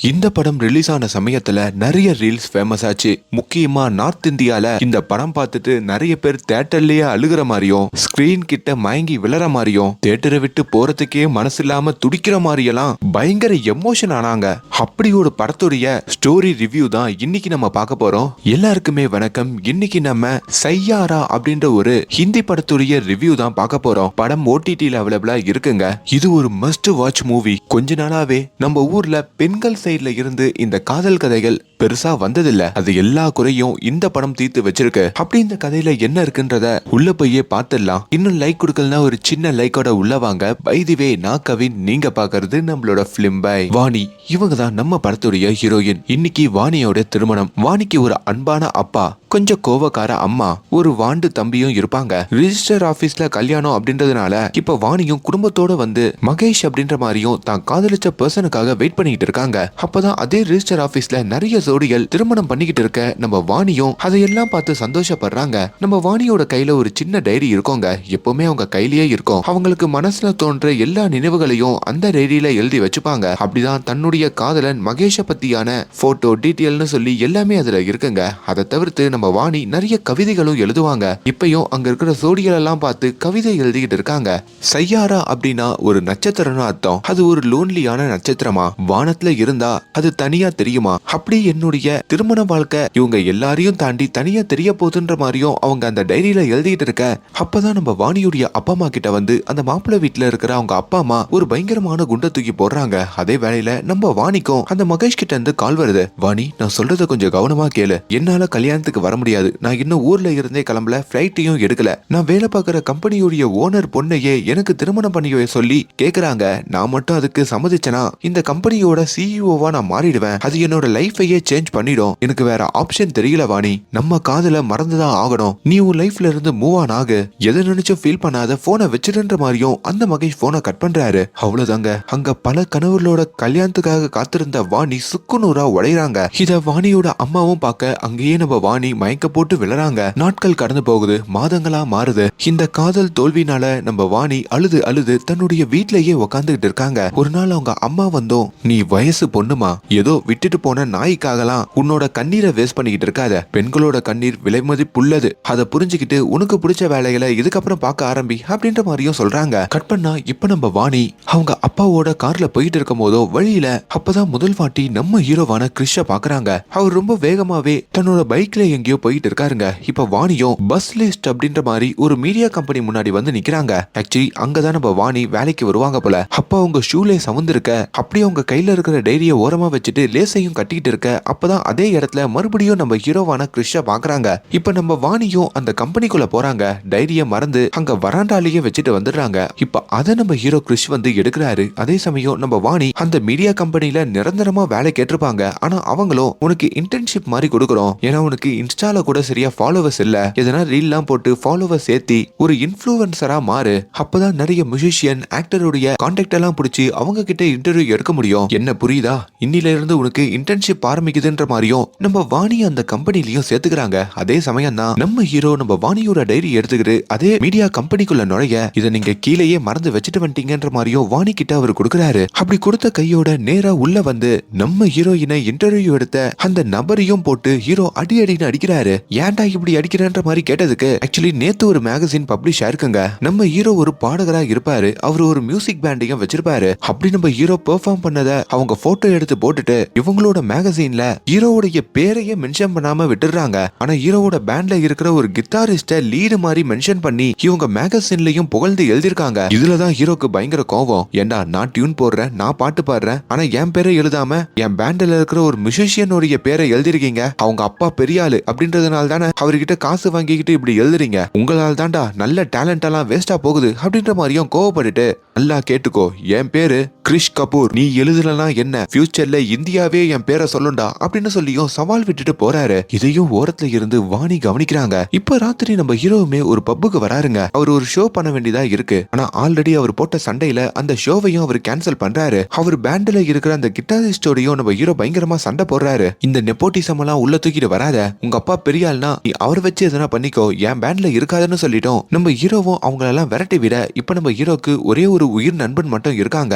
இந்த படம் ரிலீஸ் ஆன சமயத்துல நிறைய ரீல்ஸ் ஃபேமஸ் ஆச்சு. முக்கியமா நார்த் இந்தியால இந்த படம் பார்த்துட்டு நிறைய பேர் தியேட்டர்லயே அழுகிற மாதிரியும், ஸ்கிரீன் கிட்ட மயங்கி விழற மாதிரியும், தியேட்டரை விட்டு போறதுக்கே மனசு இல்லாம துடிக்கிற மாதிரியெல்லாம் பயங்கர எமோஷன் ஆனாங்க. அப்படி ஒரு படத்துடைய ஸ்டோரி ரிவ்யூ தான் இன்னைக்கு நம்ம பார்க்க போறோம். எல்லாருக்குமே வணக்கம். இன்னைக்கு நம்ம சையாரா அப்படின்ற ஒரு ஹிந்தி படத்துடைய ரிவ்யூ தான் பார்க்க போறோம். படம் ஓடிடில அவைலபிளா இருக்குங்க. இது ஒரு மஸ்ட் வாட்ச் மூவி. கொஞ்ச நாளாவே நம்ம ஊர்ல பெண்கள் சைட்ல இருந்து இந்த காதல் கதைகள் பெருசா வந்ததில்ல. அது எல்லா குறையும் இந்த படம் தீர்த்து வச்சிருக்கு. அப்படி இந்த கதையில என்ன இருக்குன்றத உள்ள போயே பார்த்துடலாம். இன்னும் லைக் கொடுக்கலனா ஒரு சின்ன லைக்கோட உள்ள வாங்க. பை தி வே, நான் கவின், நீங்க பாக்குறது நம்மளோட பிலிம் பை. வாணி இவங்க தான் நம்ம படத்துடைய ஹீரோயின். இன்னைக்கு வாணியோட திருமணம். வாணிக்கு ஒரு அன்பான அப்பா, கொஞ்சம் கோவக்கார அம்மா, ஒரு வாண்டு தம்பியும் இருப்பாங்க. ரிஜிஸ்டர் ஆபீஸ்ல கல்யாணம் அப்படின்றதுனால இப்ப வாணியும் குடும்பத்தோட வந்து மகேஷ் அப்படின்ற மாதிரியும் தான் காதலிச்ச பர்சனுக்காக வெயிட் பண்ணிட்டு இருக்காங்க. அப்பதான் அதே ரிஜிஸ்டர் ஆபீஸ்ல நிறைய ஜோடிகள் திருமணம் பண்ணிக்கிட்டு இருக்க நம்ம வாணியும் அதையெல்லாம் பார்த்து சந்தோஷப்படுறாங்க. நம்ம வாணியோட கையில ஒரு சின்ன டைரி இருக்கோங்க. எப்பவுமே அவங்க கையிலேயே இருக்கும். அவங்களுக்கு மனசுல தோன்ற எல்லா நினைவுகளையும் அந்த டைரியில எழுதி வச்சுப்பாங்க. அப்படிதான் தன்னுடைய காதலன் மகேஷ பத்தியான போட்டோ டீட்டெயில்னு சொல்லி எல்லாமே அதுல இருக்குங்க. அதை தவிர்த்து நம்ம வாணி நிறைய கவிதைகளும் எழுதுவாங்க. இப்பயும் அங்க இருக்கிற ஜோடிகள் எல்லாம் பார்த்து கவிதை எழுதிக்கிட்டு இருக்காங்க. சையாரா அப்படின்னா ஒரு நட்சத்திரம்னு அர்த்தம். அது ஒரு லோன்லியான நட்சத்திரமா? வானத்துல இருந்தா அது தனியா தெரியுமா? அப்படி என்னுடைய திருமண வாழ்க்கை இவங்க எல்லாரையும் தாண்டி தனியா தெரிய போகுதுன்ற மாதிரியும் அவங்க அந்த டைரியில எழுதிட்டு இருக்க. அப்பதான் நம்ம வாணியுடைய அப்பா அம்மா கிட்ட வந்து அந்த மாப்பிள்ளை வீட்டுல இருக்கிற அவங்க அப்பா அம்மா ஒரு பயங்கரமான குண்டை தூக்கி போடுறாங்க. அதே வேளையில நம்ம வாணிக்கும் அந்த மகேஷ் கிட்ட இருந்து கால் வருது. வாணி, நான் சொல்றத கொஞ்சம் கவனமா கேளு. என்னால கல்யாணத்துக்கு வர முடியாது. நான் இன்னும் ஊர்ல இருந்தே கிளம்பல, பிளைட்டையும் எடுக்கல. நான் வேலை பார்க்கிற கம்பெனியுடைய ஓனர் பொண்ணையே எனக்கு திருமணம் பண்ணி சொல்லி கேக்குறாங்க. நான் மட்டும் அதுக்கு சம்மதிச்சேனா இந்த கம்பெனியோட சிஇஓவா நான் மாறிடுவேன். அது என்னோட லைஃபையே சேஞ்ச் பண்ணிடும். எனக்கு வேற ஆப்ஷன் தெரியல வாணி. நம்ம காதல மறந்துதான் ஆகணும். நீ உன் லைஃப்ல இருந்து மூவ் ஆன் ஆகு. எதை நினைச்சும் ஃபீல் பண்ணாத, போனை வச்சிடுன்ற மாதிரியும் அந்த மகேஷ் போனை கட் பண்றாரு. அவ்வளவுதாங்க. அங்க பல கனவுகளோட கல்யாணத்துக்காக காத்திருந்த வாணி சுக்குநூறா உடையறாங்க. இத வாணியோட அம்மாவும் பார்க்க அங்கேயே நம்ம வாணி மயக்க போட்டு விழறாங்க. நாட்கள் கடந்து போகுது, மாதங்களா மாறுது. இந்த காதல் தோல்வினால நம்ம வாணி அழுது அழுது தன்னுடைய வீட்லயே உக்காந்துகிட்டு இருக்காங்க. ஒரு நாள் அவங்க அம்மா வந்தோம், நீ வயசு பொண்ணுமா, ஏதோ விட்டுட்டு போன நாய்க்காகலாம் உன்னோட கண்ணீரை வேஸ்ட் பண்ணிக்கிட்டு இருக்காத. பெண்களோட கண்ணீர் விலை மதிப்புள்ளது. அதை புரிஞ்சுக்கிட்டு உனக்கு பிடிச்ச வேலைகளை இதுக்கப்புறம் பார்க்க ஆரம்பி அப்படின்ற மாதிரியும் சொல்றாங்க. கட் பண்ணா இப்ப நம்ம வாணி அவங்க அப்பாவோட கார்ல போயிட்டு இருக்கும் போதோ வழியில அப்பதான் முதல் வாட்டி நம்ம ஹீரோவான கிறிஷ பாக்குறாங்க. அவர் ரொம்ப வேகமாவே தன்னோட பைக்ல எங்கேயோ போயிட்டு இருக்காருங்க. இப்ப வாணியும் பஸ் லிஸ்ட் அப்படின்ற மாதிரி ஒரு மீடியா கம்பெனி முன்னாடி வந்து நிக்கிறாங்க. ஆக்சுவலி அங்கதான் நம்ம வாணி வேலைக்கு வருவாங்க போல. அப்ப அவங்க ஷூலே சவுந்திருக்க, அப்படியே அவங்க கையில இருக்கிற டைரிய ஓரமா வச்சுட்டு லேசையும் கட்டிக்கிட்டு இருக்க. அப்பதான் அதே இடத்துல மறுபடியும் நம்ம ஹீரோவான கிறிஷ பாக்குறாங்க. இப்ப நம்ம வாணியும் அந்த கம்பெனிக்குள்ள போறாங்க. டைரிய மறந்து அங்க வராண்டாலேயே வச்சுட்டு வந்துடுறாங்க. இப்ப அதை நம்ம ஹீரோ கிறிஷ் வந்து எடுக்கிறாரு. அதே சமயம் நம்ம வாணி அந்த மீடியா கம்பெனில நிரந்தரமா வேலை கேட்டிருப்பாங்க. ஆனா அவங்களும் உனக்கு இன்டர்ன்ஷிப் மாதிரி கொடுக்குறோம், ஏன்னா உனக்கு இன்ஸ்டால கூட சரியா ஃபாலோவர்ஸ் இல்ல, எதனா ரீல்லாம் போட்டு ஃபாலோவர்ஸ் ஏத்தி ஒரு இன்ஃப்ளூயன்சரா மாறு. அப்பதான் நிறைய மியூசிஷியன் ஆக்டருடைய கான்டாக்ட் எல்லாம் பிடிச்சி அவங்க கிட்ட இன்டர்வியூ எடுக்க முடியும். என்ன புரியுதா? இன்னில இருந்து உனக்கு இன்டர்ன்ஷிப் ஆரம்பிக்குதுன்ற மாதிரியும் நம்ம வாணி அந்த கம்பெனிலையும் சேர்த்துக்கிறாங்க. அதே சமயம் தான் நம்ம ஹீரோ நம்ம வாணியோட டைரி எடுத்துக்கிட்டு அதே மீடியா கம்பெனிக்குள்ள நுழைய, இதை நீங்க கீழேயே மறந்து வச்சுட்டு வந்துட்டீங்கன்ற மாதிரியும் வாணி கிட்ட அவர் கொடுக்குறாரு. அப்படி கொடுத்த கையோட நேரா உள்ள வந்து நம்ம ஹீரோயினை இன்டர்வியூ எடுத்த அந்த நபரையும் போட்டு ஹீரோ அடி அடின்னு அடிக்கிறாரு. ஏன்டா இப்படி அடிக்கிறன்ற மாதிரி கேட்டதுக்கு, ஆக்சுவலி நேத்து ஒரு மேகசின் பப்ளிஷ் ஆயிருக்குங்க. நம்ம ஹீரோ ஒரு பாடகரா இருப்பாரு, அவர் ஒரு மியூசிக் பேண்டையும் வச்சிருப்பாரு. அப்படி நம்ம ஹீரோ பெர்ஃபார்ம் பண்ணத அவங்க போட்டோ எடுத்து போட்டுட்டு இவங்களோட மேகசின்ல ஹீரோவுடைய பேரையே மென்ஷன் பண்ணாம விட்டுறாங்க. ஆனா ஹீரோவோட பேண்ட்ல இருக்கிற ஒரு கிட்டாரிஸ்ட லீடு மாதிரி மென்ஷன் பண்ணி இவங்க மேகசின்லயும் புகழ்ந்து எழுதிருக்காங்க. இதுலதான் ஹீரோக்கு பயங்கர கோவம். ஏண்டா, நான் டியூன் போடுறேன், நான் பாட்டு பாடுறேன், ஆனா என் பேரை எழுதாம என் பேண்ட்ல இருக்கிற ஒரு மியூசிஷியனுடைய பேரை எழுதிருக்கீங்க. அவங்க அப்பா பெரிய ஆளு அப்படின்றதுனால தானே அவர்கிட்ட காசு வாங்கிக்கிட்டு இப்படி எழுதுறீங்க. உங்களால் தாண்டா நல்ல டேலண்ட் எல்லாம் வேஸ்டா போகுது அப்படின்ற மாதிரியும் கோவப்பட்டுட்டு, நல்லா கேட்டுக்கோ, என் பேரு கிறிஷ் கபூர், நீ எழுதலாம் என்ன, ஃபியூச்சர்ல இந்தியாவே என் பேரை சொல்லுண்டா அப்படின்னு சொல்லியும் சவால் விட்டுட்டு போறாரு. இதையும் ஓரத்துல இருந்து வாணி கவனிக்கிறாங்க. இப்ப ராத்திரி நம்ம ஹீரோவுமே ஒரு பப்புக்கு வராருங்க. அவர் ஒரு ஷோ பண்ண வேண்டியதா இருக்கு. ஆனா ஆல்ரெடி அவர் போட்ட சண்டையில அந்த ஷோவையும் அவர் கேன்சல் பண்றாரு. அவர் பேண்ட்ல இருக்கிற அந்த கிட்டாரிஸ்டோடையும் நம்ம ஹீரோ பயங்கரமா சண்டை போடுறாரு. இந்த நெப்போட்டிசம் எல்லாம் உள்ள தூக்கிட்டு வராத, உங்க அப்பா பெரிய ஆள்னா நீ அவர் வச்சு எதனா பண்ணிக்கோ, என் பேண்ட்ல இருக்காதுன்னு சொல்லிட்டோம். நம்ம ஹீரோவும் அவங்களெல்லாம் விரட்டி விட இப்ப நம்ம ஹீரோக்கு ஒரே ஒரு உயிர் நண்பன் மட்டும் இருக்காங்க.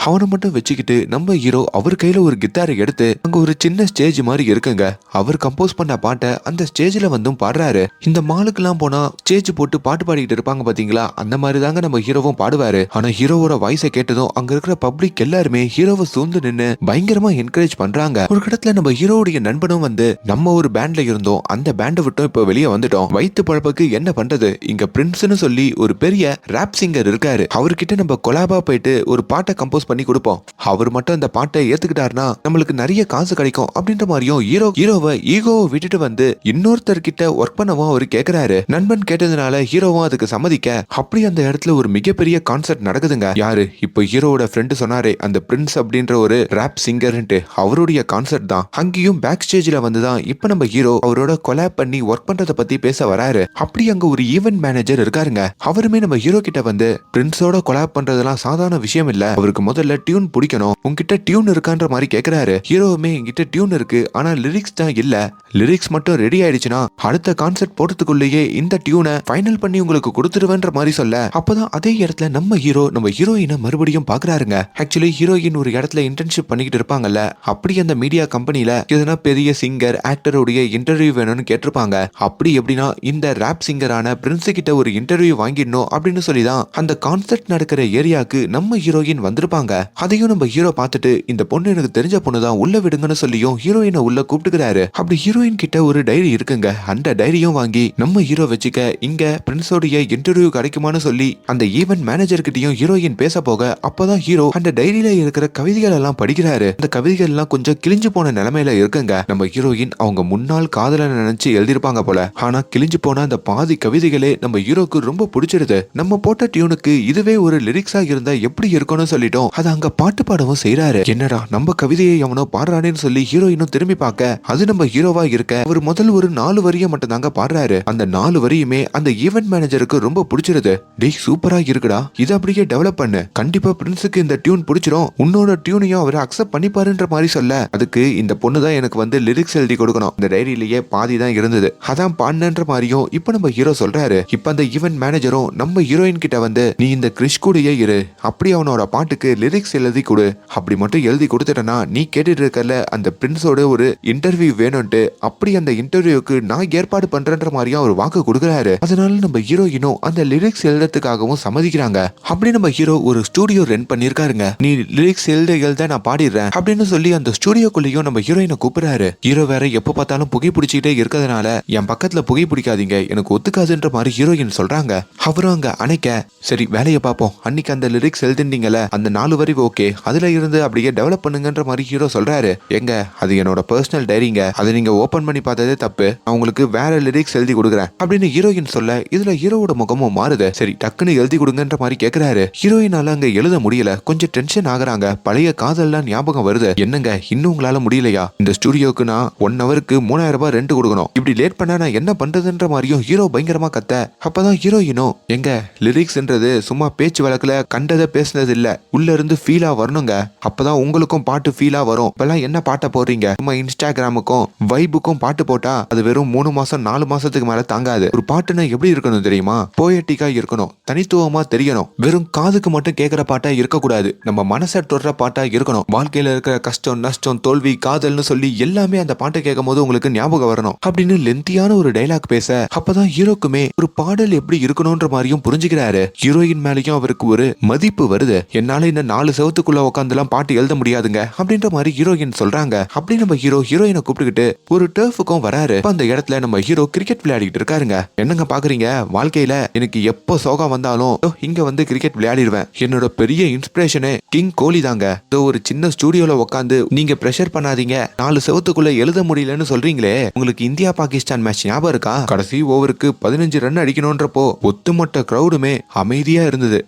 அவனை மட்டும் வச்சுக்கிட்டு நம்ம ஹீரோ அவர் கையில ஒரு கிட்டாரை எடுத்து அங்க ஒரு சின்ன ஸ்டேஜ் மாதிரி இருக்குங்க. அவர் கம்போஸ் பண்ண பாட்டை அந்த ஸ்டேஜ்ல வந்தும் பாடுறாரு. இந்த மாலுக்கெல்லாம் போனா ஸ்டேஜ் போட்டு பாட்டு பாடிட்டு இருப்பாங்க பாத்தீங்களா, அந்த மாதிரி தாங்க நம்ம ஹீரோவும் பாடுவாரு. ஆனா ஹீரோவோட வாய்ஸை கேட்டதும் அங்க இருக்கிற பப்ளிக் எல்லாருமே ஹீரோவை சூழ்ந்து நின்னு பயங்கரமா என்கரேஜ் பண்றாங்க. ஒரு இடத்துல நம்ம ஹீரோவுடைய நண்பனும் வந்து நம்ம ஒரு பேண்ட்ல இருந்தோம், அந்த பேண்டை விட்டும் இப்ப வெளியே வந்துட்டோம், வயிற்று பழப்புக்கு என்ன பண்றது, இங்க பிரின்ஸ்னு சொல்லி ஒரு பெரிய ராப் சிங்கர் இருக்காரு, அவர்கிட்ட நம்ம கொலாபா போயிட்டு ஒரு பாட்டை கம்போஸ் பண்ணி கொடுப்போம், அவர் மட்டும் அந்த பாட்டை ஏத்துக்கிட்டாருன்னா நம்மளுக்கு நிறைய காசு கிடைக்கும் அப்படின்ற மாதிரியும் ஹீரோவை ஈகோவை விட்டுட்டு வந்து இன்னொருத்தர்கிட்ட ஒர்க் பண்ணவும் அவர் கேக்குறாரு. நண்பன் கேட்டதுனால ஹீரோவும் அதுக்கு சம்மதிக்க அப்படி அந்த இடத்துல ஒரு மிகப்பெரிய கான்சர்ட் நடக்குதுங்க. யாரு இப்போ ஹீரோவோட ஃப்ரெண்டு சொன்னாரே அந்த பிரின்ஸ் அப்படின்ற ஒரு ராப் சிங்கர்ன்ட்டு, அவருடைய கான்சர்ட் தான். அங்கேயும் பேக் ஸ்டேஜ்ல வந்துதான் இப்ப நம்ம ஹீரோ அவரோட கொலாப் பண்ணி ஒர்க் பண்றத பத்தி பேச வராரு. அப்படி அங்க ஒரு ஈவென்ட் மேனேஜர் இருக்காருங்க. அவருமே நம்ம ஹீரோ கிட்ட வந்து பிரின்ஸோட கொலாப் பண்றதெல்லாம் சாதாரண விஷயம் இல்ல, அவருக்கு முதல்ல டியூன் பிடிக்கணும், உங்ககிட்ட டியூன் இருக்கான்ற மாதிரி கேக்குறாரு. ஹீரோவுமே என்கிட்ட டியூன் இருக்கு, ஆனா லிரிக்ஸ் தான் இல்ல, லிரிக்ஸ் மட்டும் ரெடி ஆயிடுச்சுன்னா அடுத்த கான்செர்ட் போறதுக்குள்ளேயே இந்த டியூனை ஃபைனல் பண்ணி உங்களுக்கு கொடுத்துருவேன்ற மாதிரி சொல்ல, அப்பதான் அதே இடத்துல நம்ம ஹீரோ நம்ம ஹீரோயினை மறுபடியும் பாக்குறாருங்க. ஆக்சுவலி ஹீரோயின் ஒரு இடத்துல இன்டர்ன்ஷிப் பண்ணிக்கிட்டு இருப்பாங்கல்ல, அப்படி அந்த மீடியா கம்பெனில எதனா பெரிய சிங்கர் ஆக்டருடைய இன்டர்வியூ வேணும்னு கேட்டிருப்பாங்க. அப்படி எப்படின்னா இந்த ராப் சிங்கரான பிரின்ஸ் கிட்ட ஒரு இன்டர்வியூ வாங்கிடணும் அப்படின்னு சொல்லிதான் அந்த கான்செர்ட் நடக்கிற ஏரியாவுக்கு நம்ம ஹீரோயின் வந்திருப்பாங்க. அதையும் நம்ம ஹீரோ பார்த்துட்டு இந்த பொண்ணு எனக்கு தெரிஞ்ச பொண்ணுதான் உள்ள விடுங்கன்னு சொல்லியும் ஹீரோயினை உள்ள கூப்பிட்டுக்கிறாரு. அப்படி ஹீரோயின் கிட்ட ஒரு டைரி இருக்குங்க, அந்த டைரியும் வாங்கி நம்ம ஹீரோ வச்சுக்க இங்க பிரின்ஸோடைய இன்டர்வியூ கிடைக்குமான்னு சொல்லி அந்த ஈவென்ட் மேனேஜர் கிட்டயும் ஹீரோயின் பேச போக அப்பதான் ஹீரோ அந்த டைரியில இருக்கிற கவிதைகள் எல்லாம் படிக்கிறாரு. அந்த கவிதைகள் எல்லாம் கொஞ்சம் கிழிஞ்சு போன நிலைமையில இருக்குங்க. நம்ம ஹீரோயின் அவங்க முன்னாள் காதலனை நினைச்சு எழுதிருப்பாங்க போல, ஆனா கிழிஞ்சு போன அந்த பாதி கவிதைகளே நம்ம ஹீரோக்கு ரொம்ப பிடிச்சிருது. நம்ம போட்ட டியூனுக்கு இதுவே ஒரு லிரிக்ஸா இருந்தா எப்படி இருக்கும்னு சொல்லிட்டோம், அது அங்க பாட்டு பாடவும் செய்யறாரு. என்னடா நம்ம கவிதையை எவனோ பாடுறானேன்னு சொல்லி ஹீரோயினும் திரும்பி பார்க்க அது நம்ம ஹீரோவா இருக்க அவர் முதல் ஒரு 4 வரிய மட்டும் தாங்க பாடுறாரு. அந்த 4 வரியுமே அந்த ஈவென்ட் மேனேஜருக்கு ரொம்ப பிடிச்சிருது. டேய் சூப்பரா இருக்குடா, இதை அப்படியே டெவலப் பண்ணு, கண்டிப்பா பிரின்ஸுக்கு இந்த டியூன் பிடிச்சிரும், உன்னோட டியூனையும் அவர் அக்செப்ட் பண்ணிப்பாருன்ற மாதிரி சொல்ல, அதுக்கு இந்த பொண்ணு தான் எனக்கு வந்து லிரிக்ஸ் எழுதி கொடுக்கணும், இந்த டைரியிலேயே பாதி தான் இருந்தது அதான் பாடுன்ற மாதிரியும் இப்ப நம்ம ஹீரோ சொல்றாரு. இப்ப அந்த ஈவென்ட் மேனேஜரும் நம்ம ஹீரோயின் கிட்ட வந்து நீ இந்த கிறிஷ் கூடயே இரு, அப்படி அவனோட பாட்டுக்கு லிரிக்ஸ் எழுதி கொடு, அப்படி மட்டும் எழுதி கொடுத்துட்டனா நீ கேட்டுட்டு இருக்கல அந்த பிரின்ஸோட ஒரு இன்டர்வியூ வேணும்ட்டு, அப்படி அந்த இன்டர்வியூக்கு நான் ஏற்பாடு பண்றேன்ற மாதிரியும் அவர் வாக்கு கொடுக்குறாரு. அதனால நம்ம ஹீரோயினும் அந்த லிரிக்ஸ் எழுதுறதுக்காகவும் சம்மதிக்கிறாங்க. அப்படி நம்ம ஹீரோ ஒரு ஸ்டுடியோ ரென்ட் பண்ணிருக்காருங்க, நீ லிரிக்ஸ் எழுத நான் பாடிடுறேன் அப்படின்னு சொல்லி அந்த ஸ்டுடியோக்குள்ளேயும் நம்ம ஹீரோயினை கூப்பிடுறாரு. ஹீரோ வேற எப்ப பார்த்தாலும் புகை பிடிச்சிக்கிட்டே இருக்கிறதுனால என் பக்கத்துல புகை பிடிக்காதீங்க எனக்கு ஒத்துக்காதுன்ற மாதிரி ஹீரோயின் சொல்றாங்க. அவரும் அங்க அணைக்க சரி வேலையை பார்ப்போம், அன்னைக்கு அந்த லிரிக்ஸ் எழுதிட்டீங்கல அந்த 4 வரி ஓகே, அதுல இருந்து அப்படியே டெவலப் பண்ணுங்கன்ற மாதிரி ஹீரோ சொல்றாரு. எங்க அது என்னோட பர்சனல் டைரிங்க, அதை நீங்க ஓபன் பண்ணி பார்த்ததே தப்பு, நான் உங்களுக்கு வேற லிரிக்ஸ் எழுதி கொடுக்குறேன் அப்படின்னு ஹீரோயின் சொல்ல இதுல ஹீரோவோட முகமும் மாறுது. சரி டக்குன்னு எழுதி கொடுங்கன்ற மாதிரி கேக்குறாரு. ஹீரோயினால அங்க எழுத முடியல, கொஞ்சம் டென்ஷன் ஆகுறாங்க, பழைய காதல்லாம் ஞாபகம் வருது. என்னங்க இன்னும் உங்களால முடியலையா, இந்த ஸ்டுடியோக்கு நான் 1 ஹவருக்கு 3000 ரூபாய் ரெண்ட் கொடுக்கணும், இப்படி லேட் பண்ணா நான் என்ன பண்றதுன்ற மாதிரியும் ஹீரோ பயங்கரமா கத்த, அப்பதான் ஹீரோயினும் எங்க லிரிக்ஸ்ன்றது சும்மா பேச்சு வழக்குல கண்டதை பேசுனது இல்ல, உள்ள இருந்து ஃபீலா வரணுங்க, அப்பதான் உங்களுக்கும் பாட்டு ஃபீலா வரும், இப்பெல்லாம் என்ன பாட்டை போடுறீங்க, சும்மா இன்ஸ்டாகிராமுக்கும் வைபுக்கும் பாட்டு போட்டா அது வெறும் 3 மாசம் 4 மாசத்துக்கு மேல தாங்காது, ஒரு பாட்டுன்னா எப்படி இருக்கணும் தெரியுமா, போயட்டிக்கா இருக்கணும், தனித்துவமா தெரியணும், வெறும் காதுக்கு மட்டும் கேட்கிற பாட்டா இருக்கக்கூடாது, நம்ம மனசை தொடுற பாட்டா இருக்கணும், வாழ்க்கையில இருக்கிற கஷ்டம் நஷ்டம் தோல்வி காதல்னு சொல்லி எல்லாமே அந்த பாட்டை கேட்கும் போது உங்களுக்கு ஞாபகம் வரணும் அப்படின்னு லென்த்தியான ஒரு டைலாக் பேச, அப்பதான் ஹீரோக்குமே ஒரு பாடல் எப்படி இருக்கணும்ன்ற மாதிரியும் புரிஞ்சுக்கிறாரு. ஹீரோயின் மேலேயும் அவருக்கு ஒரு மதிப்பு வருது, என்னால இந்த 4 செவத்துக்குள்ள உட்காந்துலாம் பாட்டு எழுத முடியாதுங்க அப்படின்ற மாதிரி ஹீரோயின் சொல்றாங்க. அப்படி நம்ம ஹீரோயினை கூப்பிட்டுக்கிட்டு ஒரு டர்ஃபுக்கும் வராரு. அந்த இடத்துல நம்ம ஹீரோ கிரிக்கெட் விளையாடிட்டு இருக்காருங்க. என்னங்க பாக்குறீங்க, வாழ்க்கையில எனக்கு எப்போ சோகம் வந்தாலும் இங்க வந்து கிரிக்கெட் விளையாடிடுவேன், என்னோட பெரிய இன்ஸ்பிரேஷனே கிங் கோலி தாங்க, ஒரு சின்ன ஸ்டுடியோல உட்காந்து நீங்க பிரஷர் பண்ணாதீங்க 4 செவத்துக்குள்ள எழுத முடியலன்னு சொல்றீங்களே, உங்களுக்கு இந்தியா பாகிஸ்தான் மேட்ச் ஞாபகம் இருக்கா, கடைசி ஓவருக்கு 15 ரன் அடிக்கணும்ன்றப்போ ஒத்துமொத்த கிரௌடுமே அமைதியா இருந்தது,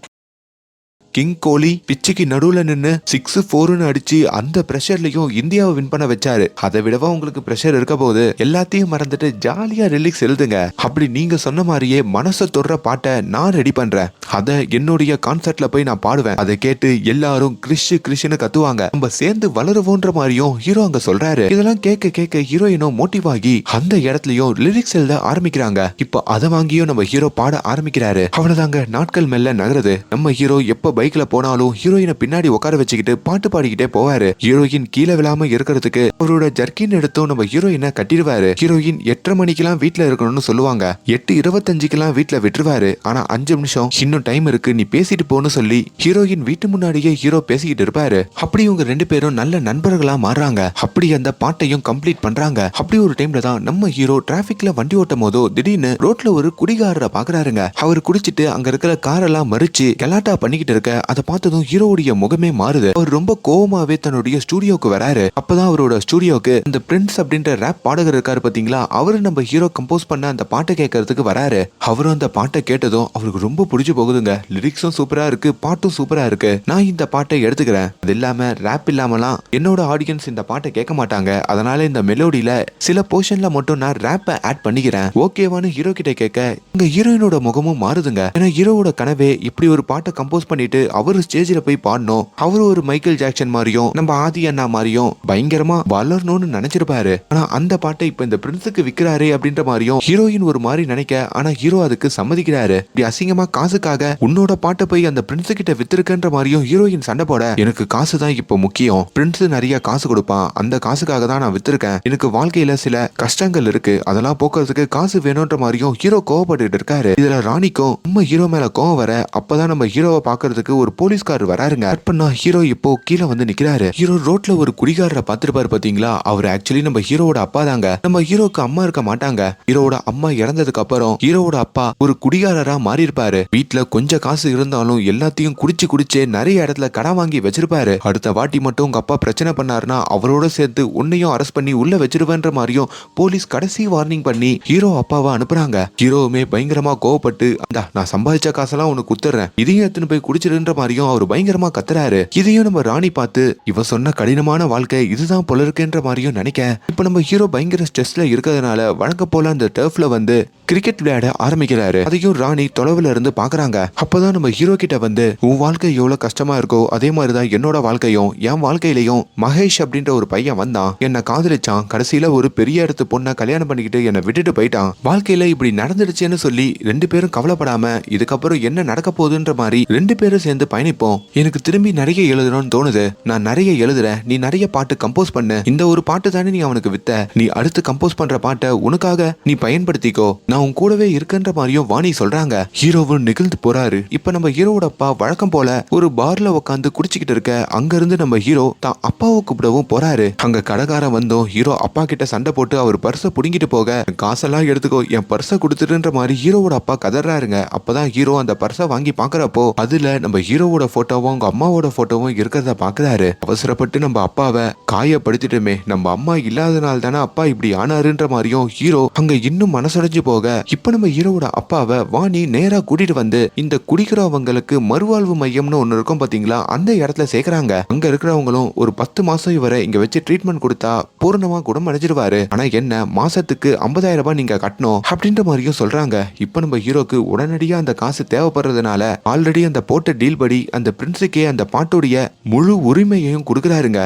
கிங் கோலி பிச்சுக்கு நடுவுல நின்னு 6 4ன்னு அடிச்சு அந்த பிரஷர்லயும் இந்தியாவை வின் பண்ண வச்சாரு. அதை விடவா உங்களுக்கு பிரஷர் இருக்க போது, எல்லாத்தையும் மறந்துட்டு ஜாலியா ரிலீக்ஸ் எழுதுங்க, அப்படி நீங்க சொன்ன மாதிரியே மனசை தொடுற பாட்டை நான் ரெடி பண்றேன், அதை என்னுடைய கான்சர்ட்ல போய் நான் பாடுவேன், அதை கேட்டு எல்லாரும் கிறிஷ்னு கத்துவாங்க, நம்ம சேர்ந்து வளருவோன்ற மாதிரியும் ஹீரோ அங்க சொல்றாரு. இதெல்லாம் கேட்க கேட்க ஹீரோயினும் மோட்டிவ் ஆகி அந்த இடத்துலயும் லிரிக்ஸ் எழுத ஆரம்பிக்கிறாங்க. இப்போ அதை வாங்கியும் நம்ம ஹீரோ பாட ஆரம்பிக்கிறாரு. அவ்வளவுதாங்க, நாட்கள் மெல்ல நகருது. நம்ம ஹீரோ எப்ப பைக்ல போனாலும் ஹீரோயினை பின்னாடி உட்கார வச்சுக்கிட்டு பாட்டு பாடிக்கிட்டே போவாரு. ஹீரோயின் கீழே விழாம இருக்கிறதுக்கு அவரோட ஜர்க்கின் எடுத்தும் நம்ம ஹீரோயினை கட்டிடுவாரு. ஹீரோயின் 8:30 மணிக்கெல்லாம் வீட்டுல இருக்கணும்னு சொல்லுவாங்க. 8:25 வீட்டுல விட்டுருவாரு. ஆனா 5 நிமிஷம் இன்னும் டைம் இருக்கு, நீ பேசிட்டு போன்னு சொல்லி ஹீரோயின் வீட்டு முன்னாடியே ஹீரோ பேசிக்கிட்டு இருப்பாரு. அப்படி இவங்க 2 பேரும் நல்ல நண்பர்களா மாறுறாங்க. அப்படி அந்த பாட்டையும் கம்ப்ளீட் பண்றாங்க. அப்படி ஒரு டைம்ல தான் நம்ம ஹீரோ டிராபிக்ல வண்டி ஓட்டும் போதோ திடீர்னு ரோட்ல ஒரு குடிகாரரை பாக்குறாருங்க. அவர் குடிச்சிட்டு அங்க இருக்கிற காரெல்லாம் மறிச்சு கலாட்டா பண்ணிக்கிட்டு இருக்க அதை பார்த்ததும் ஹீரோவுடைய முகமே மாறுது. அவர் ரொம்ப கோவமாவே தன்னுடைய ஸ்டுடியோக்கு வராரு. அப்பதான் அவரோட ஸ்டுடியோக்கு அந்த பிரின்ஸ் அப்படின்ற ரேப் பாடகர் இருக்காரு பாத்தீங்களா, அவரு நம்ம ஹீரோ கம்போஸ் பண்ண அந்த பாட்டை கேட்கறதுக்கு வராரு. அவரும் அந்த பாட்டை கேட்டதும் அவருக்கு ரொம்ப பிடிச்சு போகுதுங்க. லிரிக்ஸும் சூப்பரா இருக்கு, பாட்டும் சூப்பரா இருக்கு. நான் இந்த பாட்டை எடுத்துக்கிறேன். அது இல்லாம ரேப் இல்லாமலாம் என்னோட ஆடியன்ஸ் இந்த பாட்டை கேட்க மாட்டாங்க. அதனால இந்த மெலோடியில சில போர்ஷன்ல மட்டும் நான் ரேப்பை ஆட் பண்ணிக்கிறேன், ஓகேவான்னு ஹீரோ கிட்ட கேட்க இங்க ஹீரோயினோட முகமும் மாறுதுங்க. ஏன்னா ஹீரோவோட கனவே இப்படி ஒரு பாட்டை கம்போஸ் பண்ணிட்டு அவரு ஸ்டேஜ்ல போய் பாடணும், அவரு ஒரு மைக்கேல் ஜாக்சன் மாதிரியும் நம்ம ஆதி அண்ணா மாதிரியும் பயங்கரமா வளரணும்னு நினைச்சிருப்பாரு. ஆனா அந்த பாட்டை இப்ப இந்த பிரின்ஸுக்கு விக்கிறாரே அப்படின்ற மாதிரியும் ஹீரோயின் ஒரு மாதிரி நினைக்க, ஆனா ஹீரோ அதுக்கு சம்மதிக்கிறாரு. இப்படி அசிங்கமா காசுக்காக உன்னோட பாட்டை போய் அந்த பிரின்ஸ் கிட்ட வித்திருக்கன்ற மாதிரியும் ஹீரோயின் சண்டை போட, எனக்கு காசு தான் இப்போ முக்கியம், பிரின்ஸ் நிறைய காசு கொடுப்பான், அந்த காசுக்காக தான் நான் வித்திருக்கேன், எனக்கு வாழ்க்கையில சில கஷ்டங்கள் இருக்கு, அதெல்லாம் போக்குறதுக்கு காசு வேணும்ன்ற மாதிரியும் ஹீரோ கோவப்பட்டு இருக்காரு. இதுல ராணிக்கும் நம்ம ஹீரோ மேல கோவம் வர, அப்பதான் நம்ம ஹீரோவை பாக்குறதுக்கு ஒரு போலீஸ்காரர் வராருங்க. கட் பண்ணா ஹீரோ இப்போ கீழே வந்து நிக்கிறாரு. ஹீரோ ரோட்ல ஒரு குடிகாரரை பார்த்திருப்பாரு பாத்தீங்களா, அவர் ஆக்சுவலி நம்ம ஹீரோவோட அப்பா தாங்க. நம்ம ஹீரோக்கு அம்மா இருக்க மாட்டாங்க. ஹீரோவோட அம்மா இறந்ததுக்கு அப்புறம் ஹீரோவோட அப்பா ஒரு குடிகாரரா மாறி இருப்பாரு. வீட்டுல கொஞ்சம் காசு இருந்தாலும் எல்லாத்தையும் குடிச்சு குடிச்சே நிறைய இடத்துல கடன் வாங்கி வச்சிருப்பாரு. அடுத்த வாட்டி மட்டும் உங்க அப்பா பிரச்சனை பண்ணாருன்னா அவரோட சேர்த்து உன்னையும் அரெஸ்ட் பண்ணி உள்ள வச்சிருவேன்ற மாதிரியும் போலீஸ் கடைசி வார்னிங் பண்ணி ஹீரோ அப்பாவை அனுப்புறாங்க. ஹீரோவுமே பயங்கரமா கோவப்பட்டு, நான் சம்பாதிச்ச காசெல்லாம் உனக்கு குத்துறேன், இதையும் எடுத்துன்னு போய் குடிச்சிருன்ற மாதிரியும் அவர் பயங்கரமா கத்துறாரு. இதையும் நம்ம ராணி பார்த்து இவ சொன்ன கடினமான வாழ்க்கை இதுதான் போல இருக்குன்ற மாதிரியும் நினைக்க, இப்ப நம்ம ஹீரோ பயங்கர ஸ்ட்ரெஸ்ல இருக்கிறதுனால வழக்க போல அந்த டர்ஃப்ல வந்து கிரிக்கெட் விளையாட ஆரம்பிக்கிறாரு. அதையும் ராணி தொலைவுல இருந்து பாக்குறாங்க. அப்பதான் நம்ம ஹீரோ கிட்ட வந்து, உன் வாழ்க்கை எவ்வளவு கஷ்டமா இருக்கோ அதே மாதிரிதான் என்னோட வாழ்க்கையும், என் வாழ்க்கையிலையும் மகேஷ் அப்படின்ற ஒரு பையன் வந்தான், என்ன காதலிச்சான், கடைசியில ஒரு பெரிய இடத்து பொண்ணை கல்யாணம் பண்ணிக்கிட்டு என்னை விட்டுட்டு போயிட்டான், வாழ்க்கையில இப்படி நடந்துடுச்சுன்னு சொல்லி 2 பேரும் கவலைப்படாம இதுக்கப்புறம் என்ன நடக்க போகுதுன்ற மாதிரி 2 பேரும் சேர்ந்து பயணிப்போம். எனக்கு திரும்பி நிறைய எழுதணும்னு தோணுது, நான் நிறைய எழுதுறேன், நீ நிறைய பாட்டு கம்போஸ் பண்ணு, இந்த ஒரு பாட்டு தானே நீ அவனுக்கு வித்த, நீ அடுத்து கம்போஸ் பண்ற பாட்டை உனக்காக நீ பயன்படுத்திக்கோ, நான் உன் கூடவே இருக்குன்ற மாதிரியும் வாணி சொல்றாங்க. ஹீரோவும் நெகிழ்ந்து போறாரு. இப்ப நம்ம ஹீரோவோட அப்பா வழக்கம் போல ஒரு பார்ல உட்காந்து குடிச்சுக்கிட்டு இருக்க, அங்க இருந்து நம்ம ஹீரோ தான் அப்பாவை கூப்பிடவும் போறாரு. அங்க கடைக்காரன் வந்தோம் ஹீரோ அப்பா கிட்ட சண்டை போட்டு அவர் பர்ஸை புடுங்கிட்டு போக, காசெல்லாம் எடுத்துக்கோ என் பர்ஸை கொடுத்துட்டுன்ற மாதிரி ஹீரோவோட அப்பா கதறாருங்க. அப்பதான் ஹீரோ அந்த பர்ஸை வாங்கி பாக்குறப்போ அதுல நம்ம ஹீரோவோட போட்டோவும் அவங்க அம்மாவோட போட்டோவும் இருக்கிறத பாக்குறாரு. அவசரப்பட்டு நம்ம அப்பாவை காயப்படுத்திட்டுமே, நம்ம அம்மா இல்லாதனால தானே அப்பா இப்படி ஆனாருன்ற மாதிரியும் ஹீரோ அங்க இன்னும் மனசடைஞ்சு போக, இப்ப நம்ம ஹீரோவோட அப்பாவை வாணி நேரா கூட்டிட்டு வந்து இந்த குடிக்கிறவங்களுக்கு மறுவாழ்வு மையம்னு ஒண்ணு இருக்கும் பாத்தீங்களா, அந்த இடத்துல சேர்க்கறாங்க. அங்க இருக்கிறவங்களும் ஒரு 10 மாசம் இவரை இங்க வச்சு ட்ரீட்மெண்ட் கொடுத்தா பூர்ணமா குணமடைஞ்சிருவாரு, ஆனா என்ன மாசத்துக்கு 50,000 ரூபாய் நீங்க கட்டணும் அப்படின்ற மாதிரியும் சொல்றாங்க. இப்ப நம்ம ஹீரோக்கு உடனடியா அந்த காசு தேவைப்படுறதுனால ஆல்ரெடி அந்த போட்ட டீல் படி அந்த பிரின்ஸுக்கே அந்த பாட்டுடைய முழு உரிமையையும் கொடுக்கறாருங்க.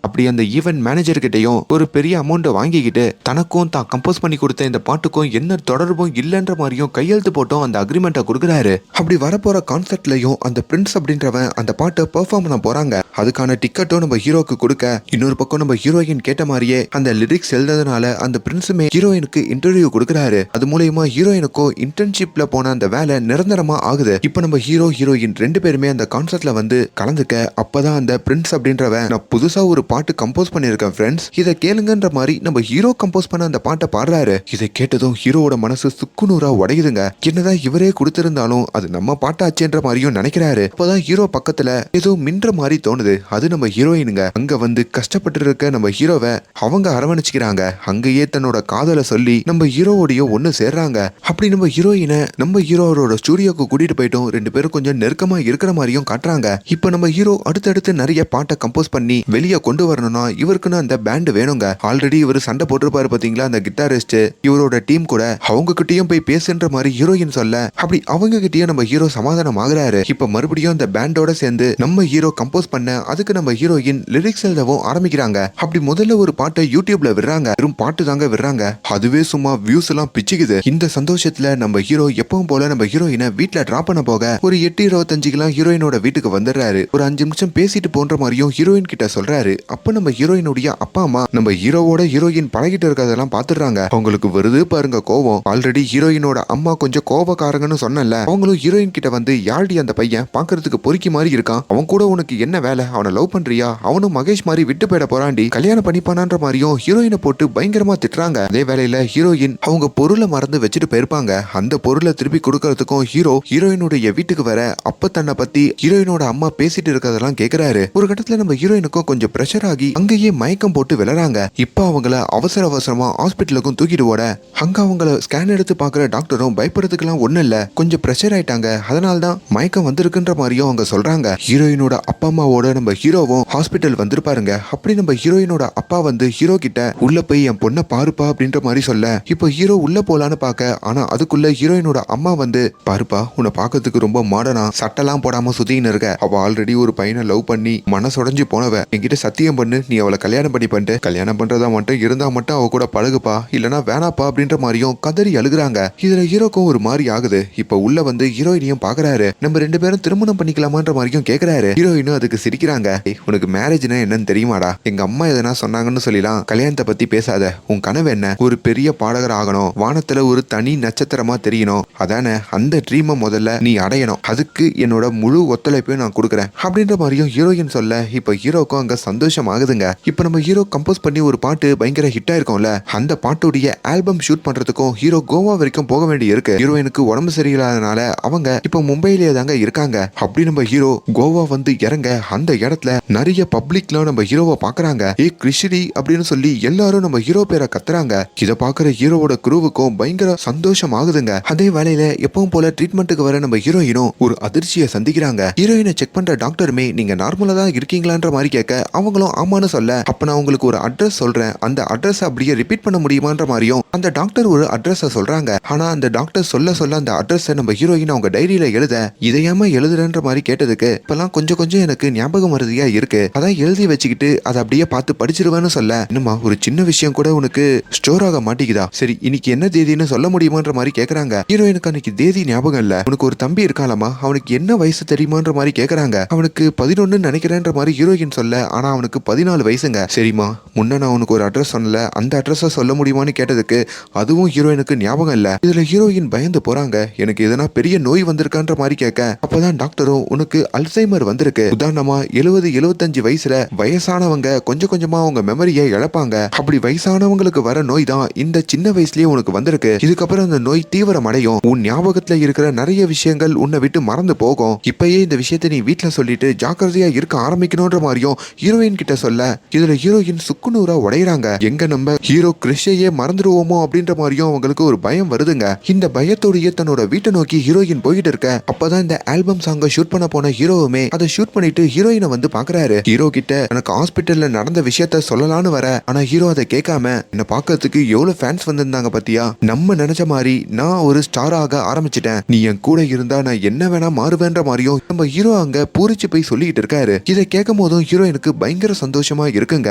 அப்படி அந்த ஈவென்ட் மேனேஜர் கிட்டையும் ஒரு பெரிய அமௌண்ட் வாங்கிக்கிட்டு தனக்கும் தான் கம்போஸ் பண்ணி கொடுத்த இந்த பாட்டுக்கும் என்ன தொடர்பும் இல்லைன்ற மாதிரியும் கையெழுத்து போட்டோம் அந்த அக்ரிமெண்ட்டை கொடுக்குறாரு. அப்படி வரப்போற கான்சர்ட்லயும் அந்த பிரின்ஸ் அப்படின்றவன் அந்த பாட்டை பெர்ஃபார்ம் பண்ண போறாங்க. அதுக்கான டிக்கெட்டும் நம்ம ஹீரோக்கு கொடுக்க, இன்னொரு பக்கம் நம்ம ஹீரோயின் கேட்ட மாதிரியே அந்த லிரிக்ஸ் எழுதுறதுனால அந்த பிரின்ஸுமே ஹீரோயினுக்கு இன்டர்வியூ கொடுக்குறாரு. அது மூலயமா ஹீரோயினுக்கும் இன்டர்ன்ஷிப்ல போன அந்த வேலை நிரந்தரமா ஆகுது. இப்ப நம்ம ஹீரோ ஹீரோயின் 2 பேருமே அந்த கான்சர்ட்ல வந்து கலந்துக்க, அப்பதான் அந்த பிரின்ஸ் அப்படின்றவன், நான் புதுசா ஒரு பாட்டு கம்போஸ் பண்ணிருக்கேன் ஃப்ரெண்ட்ஸ், இதை கேளுங்கன்ற மாதிரி நம்ம ஹீரோ கம்போஸ் பண்ண அந்த பாட்டை பாடுறாரு. இதை கேட்டதும் ஹீரோவோட மனசு சுக்குநூறா உடையுதுங்க. என்னதான் இவரே கொடுத்திருந்தாலும் அது நம்ம பாட்டாச்சேன்ற மாதிரியும் நினைக்கிறாரு. அப்பதான் ஹீரோ பக்கத்துல ஏதோ மின்ற மாதிரி தோணுது. அது நம்ம ஹீரோயினுங்க. அங்க வந்து கஷ்டப்பட்டு இருக்க நம்ம ஹீரோவை அவங்க அரவணைச்சுக்கிறாங்க. அங்கேயே தன்னோட காதலை சொல்லி நம்ம ஹீரோவோடைய ஒண்ணு சேர்றாங்க. அப்படி நம்ம ஹீரோயினை நம்ம ஹீரோவோட ஸ்டுடியோக்கு கூட்டிட்டு போயிட்டோம். 2 பேரும் கொஞ்சம் நெருக்கமா இருக்கிற மாதிரியும் காட்டுறாங்க. இப்ப நம்ம ஹீரோ அடுத்தடுத்து நிறைய பாட்டை கம்போஸ் பண்ணி வெளியே கொண்டு கொண்டு வரணும்னா இவருக்குன்னு அந்த பேண்ட் வேணுங்க. ஆல்ரெடி இவர் சண்டை போட்டிருப்பாரு பாத்தீங்களா அந்த கிட்டாரிஸ்ட், இவரோட டீம் கூட அவங்க கிட்டயும் போய் பேசுன்ற மாதிரி ஹீரோயின் சொல்ல அப்படி அவங்க கிட்டயும் நம்ம ஹீரோ சமாதானம் ஆகுறாரு. இப்ப மறுபடியும் அந்த பேண்டோட சேர்ந்து நம்ம ஹீரோ கம்போஸ் பண்ண அதுக்கு நம்ம ஹீரோயின் லிரிக்ஸ் எழுதவும் ஆரம்பிக்கிறாங்க. அப்படி முதல்ல ஒரு பாட்டை யூடியூப்ல விடுறாங்க. வெறும் பாட்டு தாங்க விடுறாங்க. அதுவே சும்மா வியூஸ் எல்லாம் பிச்சுக்குது. இந்த சந்தோஷத்துல நம்ம ஹீரோ எப்பவும் போல நம்ம ஹீரோயினை வீட்டுல டிராப் பண்ண போக ஒரு 8:25 ஹீரோயினோட வீட்டுக்கு வந்துடுறாரு. ஒரு 5 நிமிஷம் பேசிட்டு போன்ற மாதிரியும் ஹீரோயின் கிட்ட சொல்றாரு. அப்ப நம்ம ஹீரோயினுடைய அப்பா அம்மா நம்ம ஹீரோவோட ஹீரோயின் பழகிட்டு இருக்கிறதெல்லாம் பாத்துடுறாங்க. அவங்களுக்கு வருது பாருங்க கோவம். ஆல்ரெடி ஹீரோயினோட அம்மா கொஞ்சம் கோவக்காரங்கன்னு சொன்னல, அவங்களும் ஹீரோயின் கிட்ட வந்து யாழ்டி அந்த பையன் பாக்குறதுக்கு பொறுக்கி மாதிரி இருக்கான், அவன் கூட உனக்கு என்ன வேலை, அவனை லவ் பண்றியா, அவனும் மகேஷ் மாதிரி விட்டு போயிட போறாண்டி, கல்யாணம் பண்ணிப்பானான்ற மாதிரியும் ஹீரோயினை போட்டு பயங்கரமா திட்டுறாங்க. அதே வேலையில ஹீரோயின் அவங்க பொருளை மறந்து வச்சுட்டு போயிருப்பாங்க. அந்த பொருளை திருப்பி கொடுக்கறதுக்கும் ஹீரோயினுடைய வீட்டுக்கு வர அப்ப தன்னை பத்தி ஹீரோயினோட அம்மா பேசிட்டு இருக்கிறதெல்லாம் கேக்குறாரு. ஒரு கட்டத்துல நம்ம ஹீரோயினுக்கும் கொஞ்சம் பிரஷர் ஆகி அங்கேயே மயக்கம் போட்டு விளறாங்க. இப்ப அவங்கள அவசரமா ஹாஸ்பிட்டலுக்கும் தூக்கிட்டு ஓட அங்க அவங்கள ஸ்கேன் எடுத்து பாக்குற டாக்டரும் பயப்படுறதுக்கெல்லாம் ஒண்ணு இல்ல, கொஞ்சம் பிரஷர் ஆயிட்டாங்க, அதனால்தான் மயக்கம் வந்திருக்குன்ற மாதிரியும் அவங்க சொல்றாங்க. ஹீரோயினோட அப்பா அம்மாவோட நம்ம ஹீரோவும் ஹாஸ்பிட்டல் வந்திருப்பாருங்க. அப்படி நம்ம ஹீரோயினோட அப்பா வந்து ஹீரோ கிட்ட உள்ள போய் என் பொண்ணை பாருப்பா அப்படின்ற மாதிரி சொல்ல இப்போ ஹீரோ உள்ள போலான்னு பாக்க, ஆனா அதுக்குள்ள ஹீரோயினோட அம்மா வந்து பாருப்பா உன்னை பாக்கிறதுக்கு ரொம்ப மாடர்னா சட்டெல்லாம் போடாம சுத்தின்னு இருக்க, அவ ஆல்ரெடி ஒரு பையனை லவ் பண்ணி மனசுடைஞ்சு போனவ, என்கிட்ட சத்தியம் பண்ணு நீ அவளை கல்யாணம் பண்ணிட்டு கல்யாணம் பண்றதா மட்டும் இருந்தா மட்டும் அவ கூட பழகுப்பா, இல்லனா வேணாப்பா அப்படின்ற மாதிரியும் கதறி அழுகுறாங்க. இதுல ஹீரோக்கும் ஒரு மாதிரி ஆகுது. இப்ப உள்ள வந்து ஹீரோயினையும் பாக்குறாரு. நம்ம 2 பேரும் திருமணம் பண்ணிக்கலாமான்ற மாதிரியும் கேக்குறாரு. ஹீரோயினும் அதுக்கு சிரிக்கிறாங்க. உனக்கு மேரேஜ்னா என்னன்னு தெரியுமாடா, எங்க அம்மா எதனா சொன்னாங்கன்னு சொல்லிலாம் கல்யாணத்தை பத்தி பேசாத, உன் கனவு என்ன, ஒரு பெரிய பாடகர் ஆகணும், வானத்துல ஒரு தனி நட்சத்திரமா தெரியணும், அதானே அந்த ட்ரீமை முதல்ல நீ அடையணும், அதுக்கு என்னோட முழு ஒத்துழைப்பையும் நான் கொடுக்குறேன் அப்படின்ற மாதிரியும் ஹீரோயின் சொல்ல இப்ப ஹீரோக்கும் அங்க சந்தோஷம் ஆகுதுங்க. இப்ப நம்ம ஹீரோ கம்போஸ் பண்ணி ஒரு பாட்டு பயங்கர ஹிட் ஆயிருக்கும்ல, அந்த பாட்டுடைய ஆல்பம் ஷூட் பண்றதுக்கும் ஹீரோ கோவா வரைக்கும் போக வேண்டி இருக்கு. ஹீரோயினுக்கு உடம்பு சரியில்லாதனால அவங்க இப்ப மும்பையிலேயே தாங்க இருக்காங்க. அப்படி நம்ம ஹீரோ கோவா வந்து இறங்க அந்த இடத்துல நிறைய பப்ளிக்லாம் நம்ம ஹீரோவை பாக்குறாங்க. ஏ கிருஷ்ணி அப்படின்னு சொல்லி எல்லாரும் நம்ம ஹீரோ பேரை கத்துறாங்க. இதை பாக்குற ஹீரோவோட குரூவுக்கும் பயங்கர சந்தோஷம் ஆகுதுங்க. அதே வேலையில எப்பவும் போல ட்ரீட்மெண்ட்டுக்கு வர நம்ம ஹீரோயினும் ஒரு அதிர்ச்சியை சந்திக்கிறாங்க. ஹீரோயினை செக் பண்ற டாக்டருமே நீங்க நார்மலா தான் இருக்கீங்களான்ற மாதிரி கேட்க அவங்களும் ஆமான்னு சொல்ல, அப்ப நான் உங்களுக்கு ஒரு அட்ரஸ் சொல்றேன், அந்த அட்ரஸ் அப்படியே ரிப்பீட் பண்ண முடியுமான்ற மாதிரியும் அந்த டாக்டர் ஒரு அட்ரஸ சொல்றாங்க. ஆனா அந்த டாக்டர் சொல்ல அந்த அட்ரஸ் நம்ம ஹீரோயின் அவங்க டைரியில எழுத இதையாம எழுதுறன்ற மாதிரி கேட்டதுக்கு இப்பெல்லாம் கொஞ்சம் எனக்கு ஞாபகம் மருதியா இருக்கு, அதான் எழுதி வச்சுக்கிட்டு அதை அப்படியே பார்த்து படிச்சிருவேன்னு சொல்ல, இன்னுமா ஒரு சின்ன விஷயம் கூட உனக்கு ஸ்டோர் ஆக மாட்டேங்குதா, சரி இன்னைக்கு என்ன தேதின்னு சொல்ல முடியுமான்ற மாதிரி கேக்குறாங்க. ஹீரோயினுக்கு அன்னைக்கு தேதி ஞாபகம் இல்ல. உனக்கு ஒரு தம்பி இருக்காலாமா, அவனுக்கு என்ன வயசு தெரியுமான்ற மாதிரி கேக்குறாங்க. அவனுக்கு 11 நினைக்கிறேன்ற மாதிரி ஹீரோயின் சொல்ல, ஆனா அவனுக்கு 14 வயசுங்க. சரிமா முன்ன நான் உனக்கு ஒரு அட்ரஸ் சொன்னல, அந்த அட்ரஸ சொல்ல முடியுமான்னு கேட்டதுக்கு அதுவும் ஹீரோயினுக்கு ஞாபகம் இல்ல. இதுல ஹீரோயின் பயந்து போறாங்க. எனக்கு எதனா பெரிய நோய் வந்திருக்கான்ற மாதிரி கேட்க அப்பதான் டாக்டரும் உனக்கு அல்சைமர் வந்திருக்கு, உதாரணமா 70-75 வயசுல வயசானவங்க கொஞ்சமா அவங்க மெமரியை இழப்பாங்க, அப்படி வயசானவங்களுக்கு வர நோய் தான் இந்த சின்ன வயசுலயே உனக்கு வந்திருக்கு, இதுக்கப்புறம் அந்த நோய் தீவிரம் அடையும், உன் ஞாபகத்துல இருக்கிற நிறைய விஷயங்கள் உன்னை விட்டு மறந்து போகும், இப்பயே இந்த விஷயத்தை நீ வீட்டுல சொல்லிட்டு ஜாக்கிரதையா இருக்க ஆரம்பிக்கணும்ன்ற மாதிரியும் ஹீரோயின் கிட்ட சொல்ல இதுல ஹீரோயின் சுக்குநூறா உடையறாங்க. எங்க நம்ம ஹீரோ கிறிஷையே மறந்துடுவோமோ அப்படின்ற மாதிரியும் அவங்களுக்கு ஒரு பயம் வருதுங்க. இந்த பயத்தோடைய தன்னோட வீட்டை நோக்கி ஹீரோயின் போயிட்டு இருக்க அப்பதான் இந்த ஆல்பம் சாங்கை ஷூட் பண்ண போன ஹீரோவுமே அதை ஷூட் பண்ணிட்டு ஹீரோயினை வந்து பாக்குறாரு. ஹீரோ கிட்ட எனக்கு ஹாஸ்பிட்டல்ல நடந்த விஷயத்த சொல்லலான்னு வர, ஆனா ஹீரோ அதை கேட்காம என்ன பாக்கிறதுக்கு எவ்வளவு ஃபேன்ஸ் வந்திருந்தாங்க பாத்தியா, நம்ம நினைச்ச மாதிரி நான் ஒரு ஸ்டார் ஆக ஆரம்பிச்சிட்டேன், நீ என் கூட இருந்தா நான் என்ன வேணா மாறுவேன்ற மாதிரியும் நம்ம ஹீரோ அங்க பூரிச்சு போய் சொல்லிட்டு இருக்காரு. இதை கேட்கும் போதும் ஹீரோயினுக்கு பயங்கர சந்தோஷமா இருக்குங்க.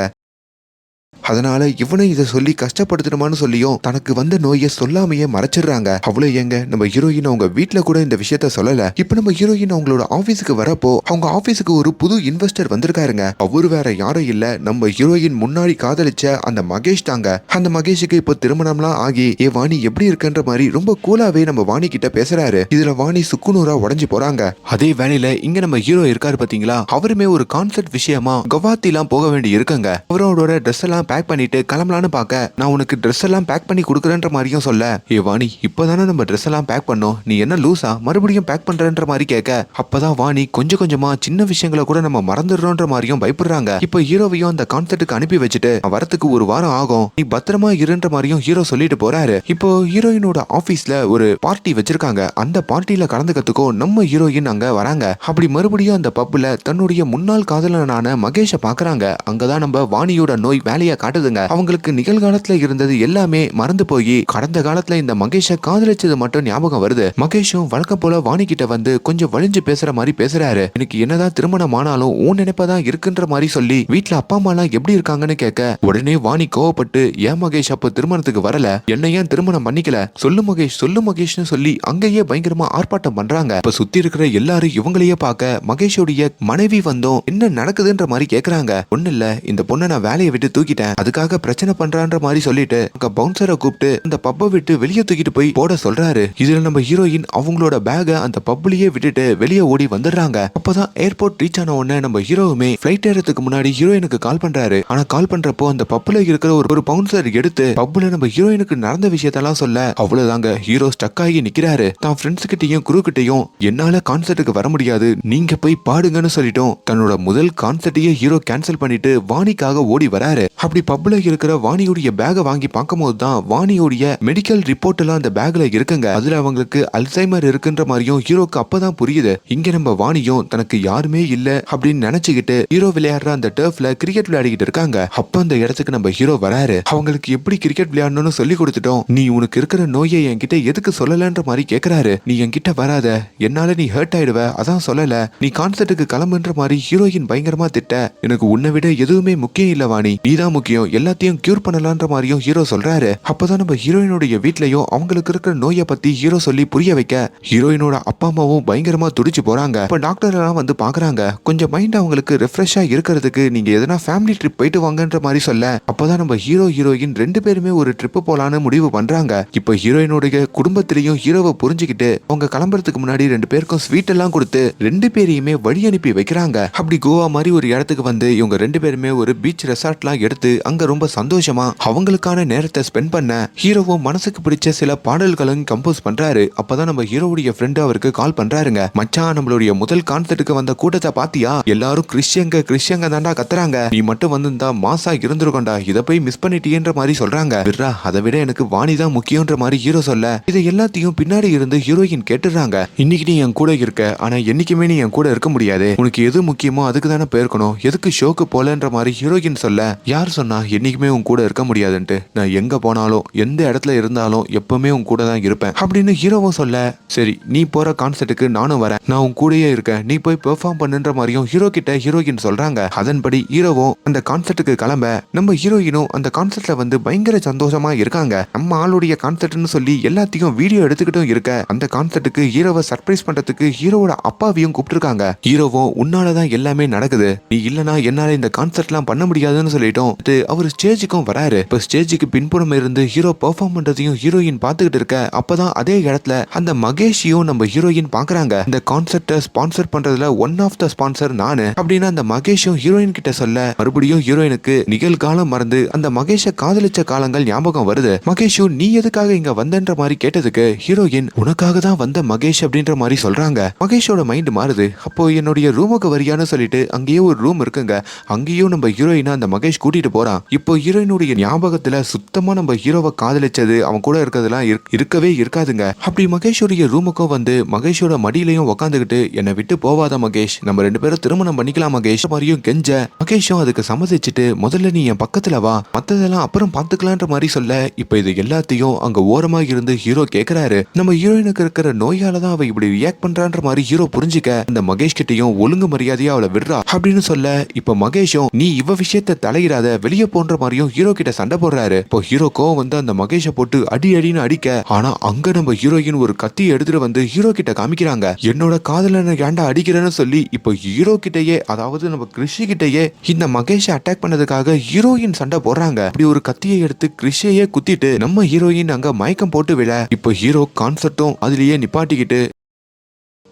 அதனால இவனை இதை சொல்லி கஷ்டப்படுத்தணுமான்னு சொல்லியும் தனக்கு வந்த நோயை சொல்லாமையே மறைச்சிடுறாங்க. அவ்வளவு ஏங்க நம்ம ஹீரோயின் அவங்க வீட்டுல கூட இந்த விஷயத்த சொல்லல. இப்ப நம்ம ஹீரோயின் அவங்களோட ஆபீஸுக்கு வரப்போ அவங்க ஆபீஸுக்கு ஒரு புது இன்வெஸ்டர் வந்திருக்காருங்க. அவரு வேற யாரும் இல்ல, நம்ம ஹீரோயின் முன்னாடி காதலிச்ச அந்த மகேஷ் தாங்க. அந்த மகேஷுக்கு இப்போ திருமணம்லாம் ஆகி ஏ வாணி எப்படி இருக்குன்ற மாதிரி ரொம்ப கூலாவே நம்ம வாணி கிட்ட பேசுறாரு. இதுல வாணி சுக்குநூறா உடஞ்சு போறாங்க. அதே வேலையில இங்க நம்ம ஹீரோ இருக்காரு பாத்தீங்களா, அவருமே ஒரு கான்செர்ட் விஷயமா கவாத்தி எல்லாம் போக வேண்டி இருக்குங்க. அவரோட ட்ரெஸ் எல்லாம் பேக் பண்ணிட்டு கிளம்பலான்னு பார்க்க நான் உனக்கு ட்ரெஸ் எல்லாம் பேக் பண்ணி கொடுக்குறேன்ற மாதிரியும் சொல்ல, ஏ வாணி இப்பதானே நம்ம ட்ரெஸ் எல்லாம் பேக் பண்ணோம், நீ என்ன லூசா மறுபடியும் பேக் பண்றன்ற மாதிரி கேட்க, அப்பதான் வாணி கொஞ்சம் கொஞ்சமா சின்ன விஷயங்களை கூட நம்ம மறந்துடுறோன்ற மாதிரியும் பயப்படுறாங்க. இப்ப ஹீரோவையும் அந்த கான்சர்ட்டுக்கு அனுப்பி வச்சுட்டு வரத்துக்கு ஒரு வாரம் ஆகும், நீ பத்திரமா இருன்ற மாதிரியும் ஹீரோ சொல்லிட்டு போறாரு. இப்போ ஹீரோயினோட ஆபீஸ்ல ஒரு பார்ட்டி வச்சிருக்காங்க. அந்த பார்ட்டியில கலந்துக்கிறதுக்கும் நம்ம ஹீரோயின் அங்க வராங்க. அப்படி மறுபடியும் அந்த பப்ல தன்னுடைய முன்னாள் காதலனான மகேஷ பாக்குறாங்க. அங்கதான் நம்ம வாணியோட நோய் வேலையா காட்டுதுங்க. அவங்களுக்கு நிகழ்காலத்துல இருந்தது எல்லாமே மறந்து போய் கடந்த காலத்துல இந்த மகேஷ காதலிச்சது மட்டும் ஞாபகம் வருது. மகேஷும் வழக்கம் போல வாணி கிட்ட வந்து கொஞ்சம் வலிஞ்சு பேசுற மாதிரி பேசுறாரு. எனக்கு என்னதான் திருமணம் ஆனாலும் உன் நினைப்பதான் இருக்குன்ற மாதிரி சொல்லி வீட்டுல அப்பா அம்மா எல்லாம் எப்படி இருக்காங்கன்னு கேட்க, உடனே வாணி கோவப்பட்டு, ஏன் மகேஷ் அப்ப திருமணத்துக்கு வரல, என்ன ஏன் திருமணம் பண்ணிக்கல, சொல்லு மகேஷ் சொல்லு மகேஷ்னு சொல்லி அங்கேயே பயங்கரமா ஆர்ப்பாட்டம் பண்றாங்க. இப்ப சுத்தி இருக்கிற எல்லாரும் இவங்களையே பார்க்க மகேஷோடைய மனைவி வந்தோம் என்ன நடக்குதுன்ற மாதிரி கேக்குறாங்க. ஒண்ணு இல்ல, இந்த பொண்ணை நான் வேலையை விட்டு தூக்கிட்டேன், அதுக்காக பிரச்சனை பண்றான்ற மாதிரி சொல்லிட்டு பவுன்சரை கூப்பிட்டு அந்த பப்பை விட்டு வெளியே தூக்கிட்டு போய் போட சொல்றாரு. இதுல நம்ம ஹீரோயின் அவங்களோட பேக அந்த பப்லயே விட்டுட்டு வெளியே ஓடி வந்துடுறாங்க. அப்பதான் ஏர்போர்ட் ரீச் ஆன உடனே நம்ம ஹீரோவுமே பிளைட் ஏறதுக்கு முன்னாடி ஹீரோயினுக்கு கால் பண்றாரு. ஆனா கால் பண்றப்போ அந்த பப்ல இருக்கிற ஒரு பவுன்சர் எடுத்து பப்ல நம்ம ஹீரோயினுக்கு நடந்த விஷயத்தெல்லாம் சொல்ல, அவ்வளவுதாங்க ஹீரோ ஸ்டக் ஆகி நிக்கிறாரு. தான் ஃப்ரெண்ட்ஸ் கிட்டையும் குரூ கிட்டையும் என்னால கான்சர்ட்டுக்கு வர முடியாது, நீங்க போய் பாடுங்கன்னு சொல்லிட்டோம். தன்னோட முதல் கான்சர்ட்டையே ஹீரோ கேன்சல் பண்ணிட்டு வாணிக்காக ஓடி வராரு. அப்படி பப்ல இருக்கிற வாணியுடைய பேக வாங்கி பார்க்கும்போது தான் வாணியுடைய மெடிக்கல் ரிப்போர்ட் எல்லாம் அந்த பேக்ல இருக்குங்க. அதுல அவங்களுக்கு அல்சைமர் இருக்குன்ற மாதிரியும் ஹீரோக்கு அப்பதான் புரியுது. இங்க நம்ம வாணியும் தனக்கு யாருமே இல்ல அப்படின்னு நினைச்சுக்கிட்டு ஹீரோ விளையாடுற அந்த டர்ஃப்ல கிரிக்கெட் விளையாடிக்கிட்டு இருக்காங்க. அப்ப அந்த இடத்துக்கு நம்ம ஹீரோ வராரு. அவங்களுக்கு எப்படி கிரிக்கெட் விளையாடணும்னு சொல்லி கொடுத்துட்டோம், நீ உனக்கு இருக்கிற நோயை என்கிட்ட எதுக்கு சொல்லலன்ற மாதிரி கேக்குறாரு. நீ என்கிட்ட வராத, என்னால நீ ஹர்ட் ஆயிடுவ, அதான் சொல்லல, நீ கான்சர்ட்டுக்கு கிளம்புன்ற மாதிரி ஹீரோயின் பயங்கரமா திட்ட, எனக்கு உன்னை விட எதுவுமே முக்கியம் இல்ல வாணி, நீதான் முக்கியம், எல்லாத்தையும் கியூர் பண்ணலான்ற மாதிரியும் ஹீரோ சொல்றாரு. அப்பதான் நம்ம ஹீரோயினுடைய வீட்லயும் அவங்களுக்கு இருக்கிற நோயை பத்தி ஹீரோ சொல்லி புரிய வைக்க ஹீரோயினோட அப்பா அம்மாவும் பயங்கரமா துடிச்சு போறாங்க. இப்ப டாக்டர் எல்லாம் வந்து பாக்குறாங்க. கொஞ்சம் மைண்ட் அவங்களுக்கு ரிஃப்ரெஷ்ஷா இருக்கிறதுக்கு நீங்க எதனா ஃபேமிலி ட்ரிப் போயிட்டு வாங்கன்ற மாதிரி சொல்ல, அப்பதான் நம்ம ஹீரோயின் ரெண்டு பேருமே ஒரு ட்ரிப் போலான்னு முடிவு பண்றாங்க. இப்ப ஹீரோயினுடைய குடும்பத்திலையும் ஹீரோவை புரிஞ்சுக்கிட்டு அவங்க கிளம்புறதுக்கு முன்னாடி ரெண்டு பேருக்கும் ஸ்வீட் எல்லாம் கொடுத்து ரெண்டு பேரையுமே வழி அனுப்பி வைக்கிறாங்க. அப்படி கோவா மாதிரி ஒரு இடத்துக்கு வந்து இவங்க ரெண்டு பேருமே ஒரு பீச் ரெசார்ட்லாம் எடுத்து அங்க ரொம்ப சந்தோஷமா அவங்களுக்கான நேரத்தை ஸ்பெண்ட் பண்ண ஹீரோவும் மனசுக்கு பிடிச்ச சில பாடல்களும் கம்போஸ் பண்றாரு. அப்பதான் நம்ம ஹீரோவுடைய ஃப்ரெண்டு அவருக்கு கால் பண்றாருங்க. மச்சான், நம்மளுடைய முதல் கான்சர்ட்டுக்கு வந்த கூட்டத்தை பாத்தியா, எல்லாரும் கிறிஸ்டியங்க தாண்டா கத்துறாங்க, நீ மட்டும் வந்திருந்தா மாசா இருந்திருக்கோண்டா, இதை போய் மிஸ் பண்ணிட்டீன்ற மாதிரி சொல்றாங்க. விட்ரா, அதை விட எனக்கு வாணி தான் முக்கியன்ற மாதிரி ஹீரோ சொல்ல, இதை எல்லாத்தையும் பின்னாடி இருந்து ஹீரோயின் கேட்டுறாங்க. இன்னைக்கு நீ என் கூட இருக்க, ஆனா என்னைக்குமே நீ என் கூட இருக்க முடியாது, உனக்கு எது முக்கியமோ அதுக்கு தானே போயிருக்கணும், எதுக்கு ஷோக்கு போலன்ற மாதிரி ஹீரோயின் சொல்ல, யார் சொன்னா என்னைக்குமே உன் கூட இருக்க முடியாதுன்ட்டு, நான் எங்க போனாலும் எந்த இடத்துல இருந்தாலும் எப்பவுமே உன் கூட தான் இருப்பேன் அப்படின்னு ஹீரோவும் சொல்ல, சரி நீ போற கான்சர்ட்டுக்கு நானும் வரேன், நான் உன் கூடயே இருக்கேன், நீ போய் பெர்ஃபார்ம் பண்ணுன்ற மாதிரியும் ஹீரோ கிட்ட ஹீரோயின் சொல்றாங்க. அதன்படி ஹீரோவும் அந்த கான்சர்ட்டுக்கு கிளம்ப நம்ம ஹீரோயினும் அந்த கான்சர்ட்ல வந்து பயங்கர சந்தோஷமா இருக்காங்க. நம்ம ஆளுடைய கான்சர்ட்னு சொல்லி எல்லாத்தையும் வீடியோ எடுத்துக்கிட்டும் இருக்க, அந்த கான்சர்ட்டுக்கு ஹீரோவை சர்ப்ரைஸ் பண்றதுக்கு ஹீரோவோட அப்பாவையும் கூப்பிட்டுருக்காங்க. ஹீரோவும் உன்னாலதான் எல்லாமே நடக்குது, நீ இல்லனா என்னால இந்த கான்சர்ட்லாம் பண்ண முடியாதுன்னு சொல்லிட்டோம். அவர் ஸ்டேஜுக்கும் வராரு. இப்ப ஸ்டேஜுக்கு பின்புறம் இருந்து ஹீரோ பெர்ஃபார்ம் பண்றதையும் ஹீரோயின் பாத்துக்கிட்டு இருக்க, அப்பதான் அதே இடத்துல அந்த மகேஷையும் நம்ம ஹீரோயின் பாக்குறாங்க. இந்த கான்சர்ட்டை ஸ்பான்சர் பண்றதுல ஒன் ஆஃப் த ஸ்பான்சர் நானு அப்படின்னு அந்த மகேஷும் ஹீரோயின் கிட்ட சொல்ல, மறுபடியும் ஹீரோயினுக்கு நிகழ்காலம் மறந்து அந்த மகேஷை காதலிச்ச காலங்கள் ஞாபகம் வருது. மகேஷும் நீ எதுக்காக இங்க வந்தன்ற மாதிரி கேட்டதுக்கு ஹீரோயின் உனக்காக தான் வந்த மகேஷ் அப்படின்ற மாதிரி சொல்றாங்க. மகேஷோட மைண்ட் மாறுது. அப்போ என்னுடைய ரூமுக்கு வரியான்னு சொல்லிட்டு அங்கேயே ஒரு ரூம் இருக்குங்க, அங்கேயும் நம்ம ஹீரோயினா அந்த மகேஷ் கூட்டிட்டு போறான். இப்போ ஹீரோயினுடைய ஞாபகத்துல சுத்தமா நம்ம ஹீரோவை காதலிச்சது அவன் கூட இருக்கிறதுலாம் இருக்கவே இருக்காதுங்க. அப்படி மகேஷோடைய ரூமுக்கும் வந்து மகேஷோட மடியிலையும் உட்காந்துக்கிட்டு, என்னை விட்டு போவாத மகேஷ், நம்ம ரெண்டு பேரும் திருமணம் பண்ணிக்கலாம் மகேஷ் மாதிரியும் கெஞ்ச, மகேஷும் அதுக்கு சம்மதிச்சுட்டு முதல்ல நீ என் பக்கத்துல வா, மத்ததெல்லாம் அப்புறம் பாத்துக்கலான்ற மாதிரி சொல்ல, இப்ப இது எல்லாத்தையும் அங்க ஓரமா இருந்து ஹீரோ கேக்குறாரு. நம்ம ஹீரோயினுக்கு இருக்கிற நோயாலதான் அவ இப்படி ரியாக்ட் பண்றான்ற மாதிரி ஹீரோ புரிஞ்சுக்க, அந்த மகேஷ் கிட்டையும் ஒழுங்கு மரியாதையா அவளை விடுறா அப்படின்னு சொல்ல, இப்ப மகேஷும் நீ இவ விஷயத்த தலையிடாத வெளியே போன்ற மாதிரியும் ஹீரோ கிட்ட சண்டை போடுறாரு. இப்போ ஹீரோ கோவம் வந்து அந்த மகேஷை போட்டு அடின்னு அடிக்க, ஆனா அங்க நம்ம ஹீரோயின் ஒரு கத்தி எடுத்துட்டு வந்து ஹீரோ கிட்ட காமிக்கிறாங்க. என்னோட காதலனை ஏன்டா அடிக்கிறேன்னு சொல்லி இப்போ ஹீரோ கிட்டயே, அதாவது நம்ம கிறிஷி கிட்டயே இந்த மகேஷை அட்டாக் பண்ணதுக்காக ஹீரோயின் சண்டை போடுறாங்க. அப்படி ஒரு கத்தியை எடுத்து கிறிஷையே குத்திட்டு நம்ம ஹீரோயின் அங்க மயக்கம் போட்டு விழ, இப்போ ஹீரோ கான்சர்ட்டும் அதுலயே நிப்பாட்டிக்கிட்டு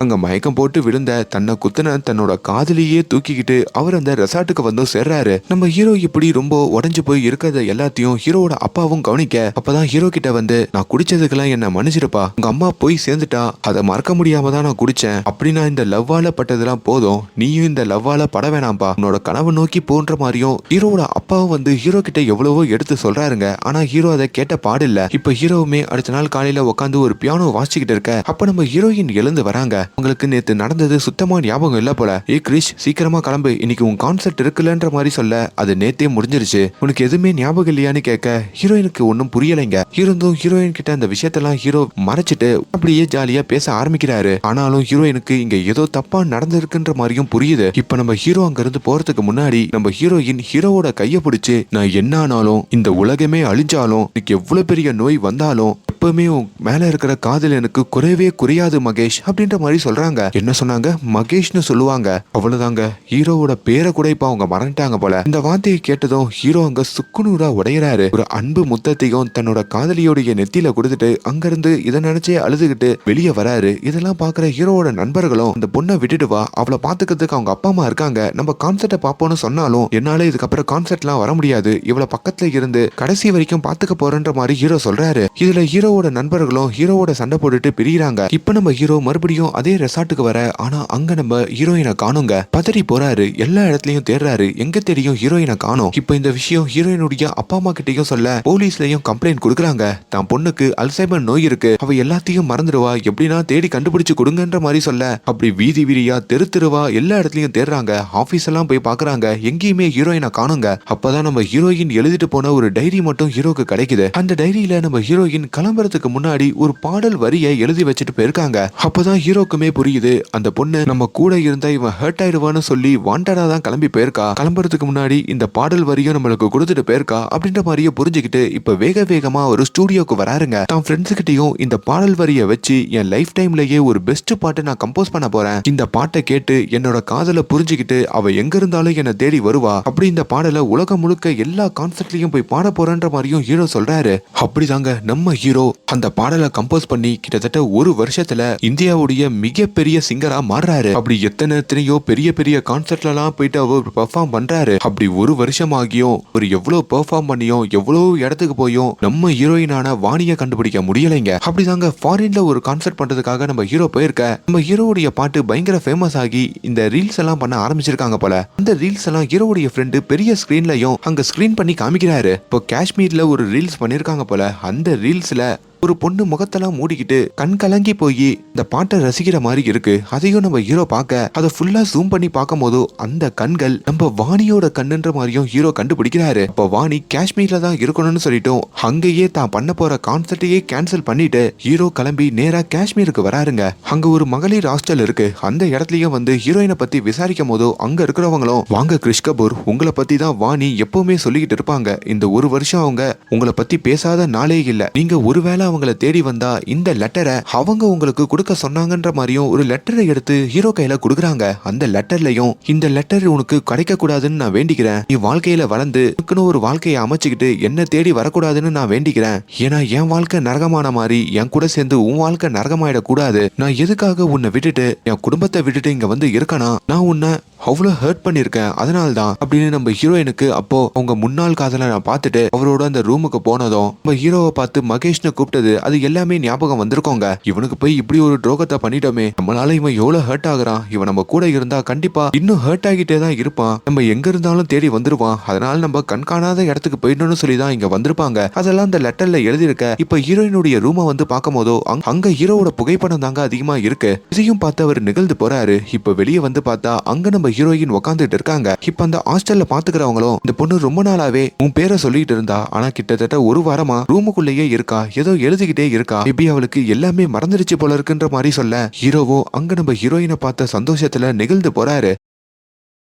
அங்க மயக்கம் போட்டு விழுந்த தன்னை குத்துன தன்னோட காதலியே தூக்கிக்கிட்டு அவர் அந்த ரெசார்ட்டுக்கு வந்து சேர்றாரு. நம்ம ஹீரோ இப்படி ரொம்ப உடஞ்சு போய் இருக்கிறத எல்லாத்தையும் ஹீரோவோட அப்பாவும் கவனிக்க, அப்பதான் ஹீரோ கிட்ட வந்து, நான் குடிச்சதுக்கெல்லாம் என்ன மன்னிச்சிருப்பா, உங்க அம்மா போய் சேர்ந்துட்டா அதை மறக்க முடியாம தான் நான் குடிச்சேன். அப்படி நான் இந்த லவ்வால பட்டதெல்லாம் போதும், நீயும் இந்த லவ்வால பட வேணாம்பா, உன்னோட கனவு நோக்கி போன்ற மாதிரியும் ஹீரோவோட அப்பாவும் வந்து ஹீரோ கிட்ட எவ்வளவோ எடுத்து சொல்றாருங்க. ஆனா ஹீரோ அதை கேட்ட பாடில்ல. இப்ப ஹீரோவுமே அடுத்த நாள் காலையில உட்காந்து ஒரு பியானோ வாசிச்சுக்கிட்டு இருக்க, அப்ப நம்ம ஹீரோயின் எழுந்து வராங்க. உங்களுக்கு நேத்து நடந்தது சுத்தமா ஞாபகம் இல்ல போல. ஏ கிரிஷ், சீக்கிரமா கிளம்பு, இன்னைக்கு உன் கான்செர்ட் இருக்குல்லன்ற மாதிரி சொல்ல, அது நேத்தே முடிஞ்சிருச்சு, உனக்கு எதுவுமே ஞாபகம் இல்லையான்னு கேட்க ஹீரோயினுக்கு ஒன்னும் புரியலைங்க. இருந்தும் ஹீரோயின் கிட்ட அந்த விஷயத்தெல்லாம் ஹீரோ மறைச்சிட்டு அப்படியே ஜாலியா பேச ஆரம்பிக்கிறாரு. ஆனாலும் ஹீரோயினுக்கு இங்க ஏதோ தப்பா நடந்திருக்குன்ற மாதிரியும் புரியுது. இப்ப நம்ம ஹீரோ அங்க இருந்து போறதுக்கு முன்னாடி நம்ம ஹீரோயின் ஹீரோவோட கைய பிடிச்சு, நான் என்ன ஆனாலும் இந்த உலகமே அழிஞ்சாலும் எனக்கு எவ்வளவு பெரிய நோய் வந்தாலும் எப்பவுமே மேல இருக்கிற காதல் எனக்கு குறையவே குறையாது மகேஷ் அப்படின்ற மாதிரி சொல்றாங்க. என்ன சொன்னாங்க? மகேஷ்னு சொல்லுவாங்க. அவ்வளவுதாங்க, ஹீரோவோட பேரை கூட இப்ப அவங்க மறந்துட்டாங்க போல. இந்த வார்த்தையை கேட்டதும் ஹீரோ அங்க சுக்குநூறா உடையிறாரு. ஒரு அன்பு முத்தத்தையும் தன்னோட காதலியோடைய நெத்தியில கொடுத்துட்டு அங்கிருந்து இதை நினைச்சே அழுதுகிட்டு வெளியே வராரு. இதெல்லாம் பாக்குற ஹீரோவோட நண்பர்களும், இந்த பொண்ணை விட்டுட்டு வா, அவளை பாத்துக்கிறதுக்கு அவங்க அப்பா அம்மா இருக்காங்க, நம்ம கான்செர்ட்டை பார்ப்போம்னு சொன்னாலும் என்னால இதுக்கப்புறம் கான்செர்ட்லாம் வர முடியாது, இவளை பக்கத்துல இருந்து கடைசி வரைக்கும் பாத்துக்க போறன்ற மாதிரி ஹீரோ சொல்றாரு. இதுல ஹீரோவோட நண்பர்களும் ஹீரோவோட சண்டை போட்டுட்டு பிரியிறாங்க. இப்ப நம்ம ஹீரோ மறுபடியும் அதே ரெசார்ட்டுக்கு வர, ஆனா அங்க நம்ம ஹீரோயினை காணுங்க. பதறி போறாரு, எல்லா இடத்துலயும் தேடுறாரு, எங்க தெரியும் ஹீரோயினை காணோம். இப்ப இந்த விஷயம் ஹீரோயினுடைய அப்பா அம்மா கிட்டையும் சொல்ல போலீஸ்லயும் கம்ப்ளைண்ட் கொடுக்குறாங்க. தான் பொண்ணுக்கு அல்சைமர் நோய் இருக்கு, அவ எல்லாத்தையும் மறந்துடுவா, எப்படின்னா தேடி கண்டுபிடிச்சு கொடுங்கன்ற மாதிரி சொல்ல, அப்படி வீதி வீதியா தெரு தெருவா எல்லா இடத்துலயும் தேடுறாங்க. ஆபீஸ் எல்லாம் போய் பாக்குறாங்க, எங்கேயுமே ஹீரோயினை காணுங்க. அப்பதான் நம்ம ஹீரோயின் எழுதிட்டு போன ஒரு டைரி மட்டும் ஹீரோக்கு கிடைக்குது. அந்த டைரியில நம்ம ஹீரோயின் கிளம்புறதுக்கு முன்னாடி ஒரு பாடல் வரியை எழுதி வச்சுட்டு போயிருக்காங்க. அப்பதான் ஹீரோக்குமே புரியுது, அந்த பொண்ணு நம்ம கூட இருந்தா இவன் ஹர்ட் ஆயிடுவான்னு சொல்லி வாண்டடா தான் கிளம்பி போயிருக்கா. கிளம்புறதுக்கு முன்னாடி இந்த பாடல் வரியும் நம்மளுக்கு கொடுத்துட்டு போயிருக்கா அப்படின்ற மாதிரியே புரிஞ்சுக்கிட்டு இப்ப வேக வேகமா ஒரு ஸ்டூடியோக்கு வராருங்க. தான் ஃப்ரெண்ட்ஸ் கிட்டையும் இந்த பாடல் வரியை வச்சு என் லைஃப் டைம்லயே ஒரு பெஸ்ட் பாட்டை நான் கம்போஸ் பண்ண போறேன், இந்த பாட்டை கேட்டு என்னோட காதலை புரிஞ்சுக்கிட்டு அவ எங்க இருந்தாலும் என்ன தேடி வருவா, அப்படி இந்த பாடலை உலகம் முழுக்க எல்லா கான்செர்ட்லயும் போய் பாட போறன்ற மாதிரியும் ஹீரோ சொல்றாரு. அப்படிதாங்க நம்ம ஹீரோ அந்த பாடலை கம்போஸ் பண்ணி கிட்டத்தட்ட ஒரு வருஷத்துல இந்தியாவுடைய மிகப்பெரிய சிங்கரா மாறுறாரு. அப்படி எத்தனையோ பெரிய பெரிய கான்செர்ட்ல எல்லாம் போயிட்டு அவர் பெர்ஃபார்ம் பண்றாரு. அப்படி ஒரு வருஷம் ஆகியும் ஒரு எவ்வளவு பெர்ஃபார்ம் பண்ணியும் எவ்வளவு இடத்துக்கு போயும் நம்ம ஹீரோயினான வாணியை கண்டுபிடிக்க முடியலைங்க. அப்படிதாங்க ஃபாரின்ல ஒரு கான்செர்ட் பண்றதுக்காக நம்ம ஹீரோ போயிருக்க, நம்ம ஹீரோவுடைய பாட்டு பயங்கர ஃபேமஸ் ஆகி இந்த ரீல்ஸ் எல்லாம் பண்ண ஆரம்பிச்சிருக்காங்க போல. அந்த ரீல்ஸ் எல்லாம் ஹீரோவுடைய ஃப்ரெண்டு பெரிய ஸ்கிரீன்லயும் அங்க ஸ்கிரீன் பண்ணி காமிக்கிறாரு. இப்போ காஷ்மீர்ல ஒரு ரீல்ஸ் பண்ணிருக்காங்க போல. அந்த ரீல்ஸ்ல ஒரு பொண்ணு முகத்தெல்லாம் மூடிக்கிட்டு கண் கலங்கி போய் இந்த பாட்டை ரசிக்கிற மாதிரி இருக்கு. அதையும் நம்ம ஹீரோ பார்க்க அதை ஃபுல்லா ஜூம் பண்ணி பார்க்கும் போது அந்த கண்கள் நம்ம வாணியோட கண்ணுன்ற மாதிரியும் ஹீரோ கண்டுபிடிக்கிறாரு. அப்ப வாணி காஷ்மீர்ல தான் இருக்கணும்னு சொல்லிட்டோம் அங்கேயே தான் பண்ண போற கான்செர்ட்டையே கேன்சல் பண்ணிட்டு ஹீரோ கிளம்பி நேரா காஷ்மீருக்கு வராருங்க. அங்க ஒரு மகளிர் ஹாஸ்டல் இருக்கு. அந்த இடத்துலயும் வந்து ஹீரோயினை பத்தி விசாரிக்கும் போது அங்க இருக்கிறவங்களும், வாங்க கிரிஷ் கபூர், உங்களை பத்தி தான் வாணி எப்பவுமே சொல்லிக்கிட்டு இருப்பாங்க, இந்த ஒரு வருஷம் அவங்க உங்களை பத்தி பேசாத நாளே இல்ல, நீங்க ஒருவேளை அவங்களை தேடி வந்தா இந்த லெட்டரை அவங்க உங்களுக்கு கொடுக்க சொன்னாங்கன்ற மாதிரியும் ஒரு லெட்டரை எடுத்து ஹீரோ கையில கொடுக்குறாங்க. அந்த லெட்டர்லயும், இந்த லெட்டர் உனக்கு கிடைக்க கூடாதுன்னு நான் வேண்டிக்கிறேன், நீ வாழ்க்கையில வளர்ந்து உனக்குன்னு ஒரு வாழ்க்கையை அமைச்சுக்கிட்டு என்ன தேடி வரக்கூடாதுன்னு நான் வேண்டிக்கிறேன், ஏன்னா என் வாழ்க்கை நரகமான மாதிரி என் கூட சேர்ந்து உன் வாழ்க்கை நரகமாயிடக் கூடாது, நான் எதுக்காக உன்னை விட்டுட்டு என் குடும்பத்தை விட்டுட்டு இங்க வந்து இருக்கணும், நான் உன்னை அவ்வளவு ஹர்ட் பண்ணிருக்கேன், அதனால தான் அப்படின்னு நம்ம ஹீரோயினுக்கு அப்போ அவங்க முன்னாள் காதலை நான் பார்த்துட்டு அவரோட அந்த ரூமுக்கு போனதும் நம்ம ஹீரோவை பார்த்து மகேஷ்னு கூப்பிட்டது அது எல்லாமே ஞாபகம் வந்திருக்கோங்க. இவனுக்கு போய் இப்படி ஒரு துரோகத்தை பண்ணிட்டோமே, நம்மளால இவன் எவ்வளவு ஹர்ட் ஆகுறான், இவன் நம்ம கூட இருந்தா கண்டிப்பா இன்னும் ஹர்ட் ஆகிட்டே தான் இருப்பான், நம்ம எங்க இருந்தாலும் தேடி வந்துருவான், அதனால நம்ம கண்காணாத இடத்துக்கு போயிடணும்னு சொல்லி தான் இங்க வந்திருப்பாங்க, அதெல்லாம் அந்த லெட்டர்ல எழுதியிருக்க. இப்ப ஹீரோயினுடைய ரூமை வந்து பார்க்கும் போதோ அங்க ஹீரோவோட புகைப்படம் தாங்க அதிகமா இருக்கு. இதையும் பார்த்து அவர் நிகழ்ந்து போறாரு. இப்ப வெளியே வந்து பார்த்தா அங்க நம்ம ஹீரோயின் உட்காந்துட்டு இருக்காங்க. இப்ப அந்த ஹாஸ்டல்ல பாத்துக்கிறவங்களும், இந்த பொண்ணு ரொம்ப நாளாவே உன் பேரை சொல்லிட்டு இருந்தா, ஆனா கிட்டத்தட்ட ஒரு வாரமா ரூமுக்குள்ளேயே இருக்கா, ஏதோ எழுதிக்கிட்டே இருக்கா, மேபி அவளுக்கு எல்லாமே மறந்துடுச்சு போல இருக்குன்ற மாதிரி சொல்ல ஹீரோவோ அங்க நம்ம ஹீரோயினை பார்த்த சந்தோஷத்துல நிகழ்ந்து போறாரு.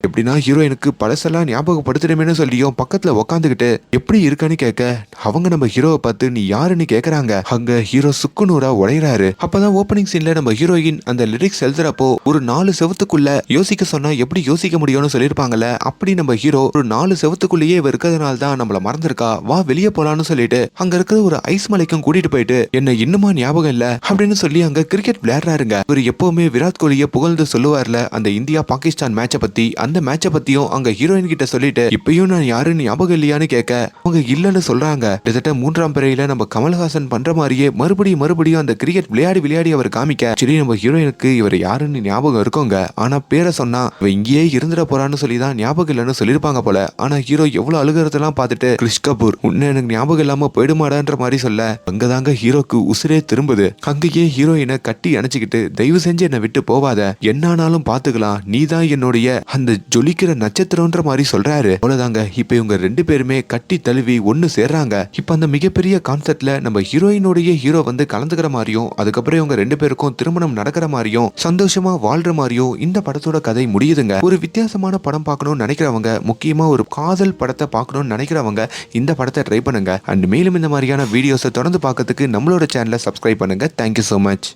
எப்படின்னா ஹீரோயினுக்கு பழசெல்லாம் ஞாபகப்படுத்துறமேனு சொல்லியும் பக்கத்துல உக்காந்துக்கிட்டு எப்படி இருக்கான்னு கேட்க அவங்க நம்ம ஹீரோவை பார்த்து நீ யாருன்னு கேக்குறாங்க. அங்க ஹீரோ சுக்குநூறா உடையறாரு. அப்பதான் ஓப்பனிங் சீன்ல நம்ம ஹீரோயின் அந்த லிரிக்ஸ் எழுதுறப்போ ஒரு 4 செவத்துக்குள்ள யோசிக்க சொன்னா எப்படி யோசிக்க முடியும்னு சொல்லியிருப்பாங்கல்ல. அப்படி நம்ம ஹீரோ ஒரு 4 செவத்துக்குள்ளேயே இவ இருக்கிறதுனால தான் நம்மள மறந்துருக்கா, வா வெளியே போலான்னு சொல்லிட்டு அங்க இருக்கிற ஒரு ஐஸ் மலைக்கும் கூட்டிட்டு போயிட்டு என்ன இன்னுமா ஞாபகம் இல்ல அப்படின்னு சொல்லி அங்க கிரிக்கெட் விளையாடுறாருங்க. இவர் எப்பவுமே விராட் கோலியை புகழ்ந்து சொல்லுவார்ல அந்த இந்தியா பாகிஸ்தான் மேட்ச பத்தி, அந்த மேட்ச பத்தியும் அங்க ஹீரோயின் கிட்ட சொல்லிட்டு இப்பயும் நான் யாருன்னு ஞாபகம் இல்லையான்னு கேட்க அவங்க இல்லன்னு சொல்றாங்க. கிட்டத்தட்ட 3ஆம் பிறையில நம்ம கமல்ஹாசன் பண்ற மாதிரியே மறுபடியும் அந்த கிரிக்கெட் விளையாடி அவர் காமிக்க சரி நம்ம ஹீரோயினுக்கு இவர் யாருன்னு ஞாபகம் இருக்கோங்க. ஆனா பேரை சொன்னா இவ இங்கேயே இருந்துட போறான்னு சொல்லிதான் ஞாபகம் இல்லன்னு சொல்லிருப்பாங்க போல. ஆனா ஹீரோ எவ்வளவு அழுகிறதெல்லாம் பார்த்துட்டு கிறிஷ் கபூர் உன்ன எனக்கு ஞாபகம் இல்லாம போயிடுமாடான்ற மாதிரி சொல்ல அங்கதாங்க ஹீரோக்கு உசிரே திரும்புது. அங்கேயே ஹீரோயினை கட்டி அணைச்சுக்கிட்டு தயவு செஞ்சு என்னை விட்டு போவாத, என்னானாலும் பாத்துக்கலாம், நீதான் என்னுடைய அந்த ஜொலிக்கிற நட்சத்திரம்ன்ற மாதிரி சொல்றாரு. அவ்வளவுதாங்க இப்ப இவங்க 2 பேருமே கட்டி தழுவி ஒன்னு சேர்றாங்க. இப்ப அந்த மிகப்பெரிய கான்செப்ட்ல நம்ம ஹீரோயினுடைய ஹீரோ வந்து கலந்துக்கிற மாதிரியும் அதுக்கப்புறம் இவங்க 2 பேருக்கும் திருமணம் நடக்கிற மாதிரியும் சந்தோஷமா வாழ்ற மாதிரியும் இந்த படத்தோட கதை முடியுதுங்க. ஒரு வித்தியாசமான படம் பார்க்கணும்னு நினைக்கிறவங்க, முக்கியமா ஒரு காதல் படத்தை பார்க்கணும்னு நினைக்கிறவங்க இந்த படத்தை ட்ரை பண்ணுங்க. அண்ட் மேலும் இந்த மாதிரியான வீடியோஸை தொடர்ந்து பார்க்கறதுக்கு நம்மளோட சேனலை சப்ஸ்கிரைப் பண்ணுங்க. Thank you so much.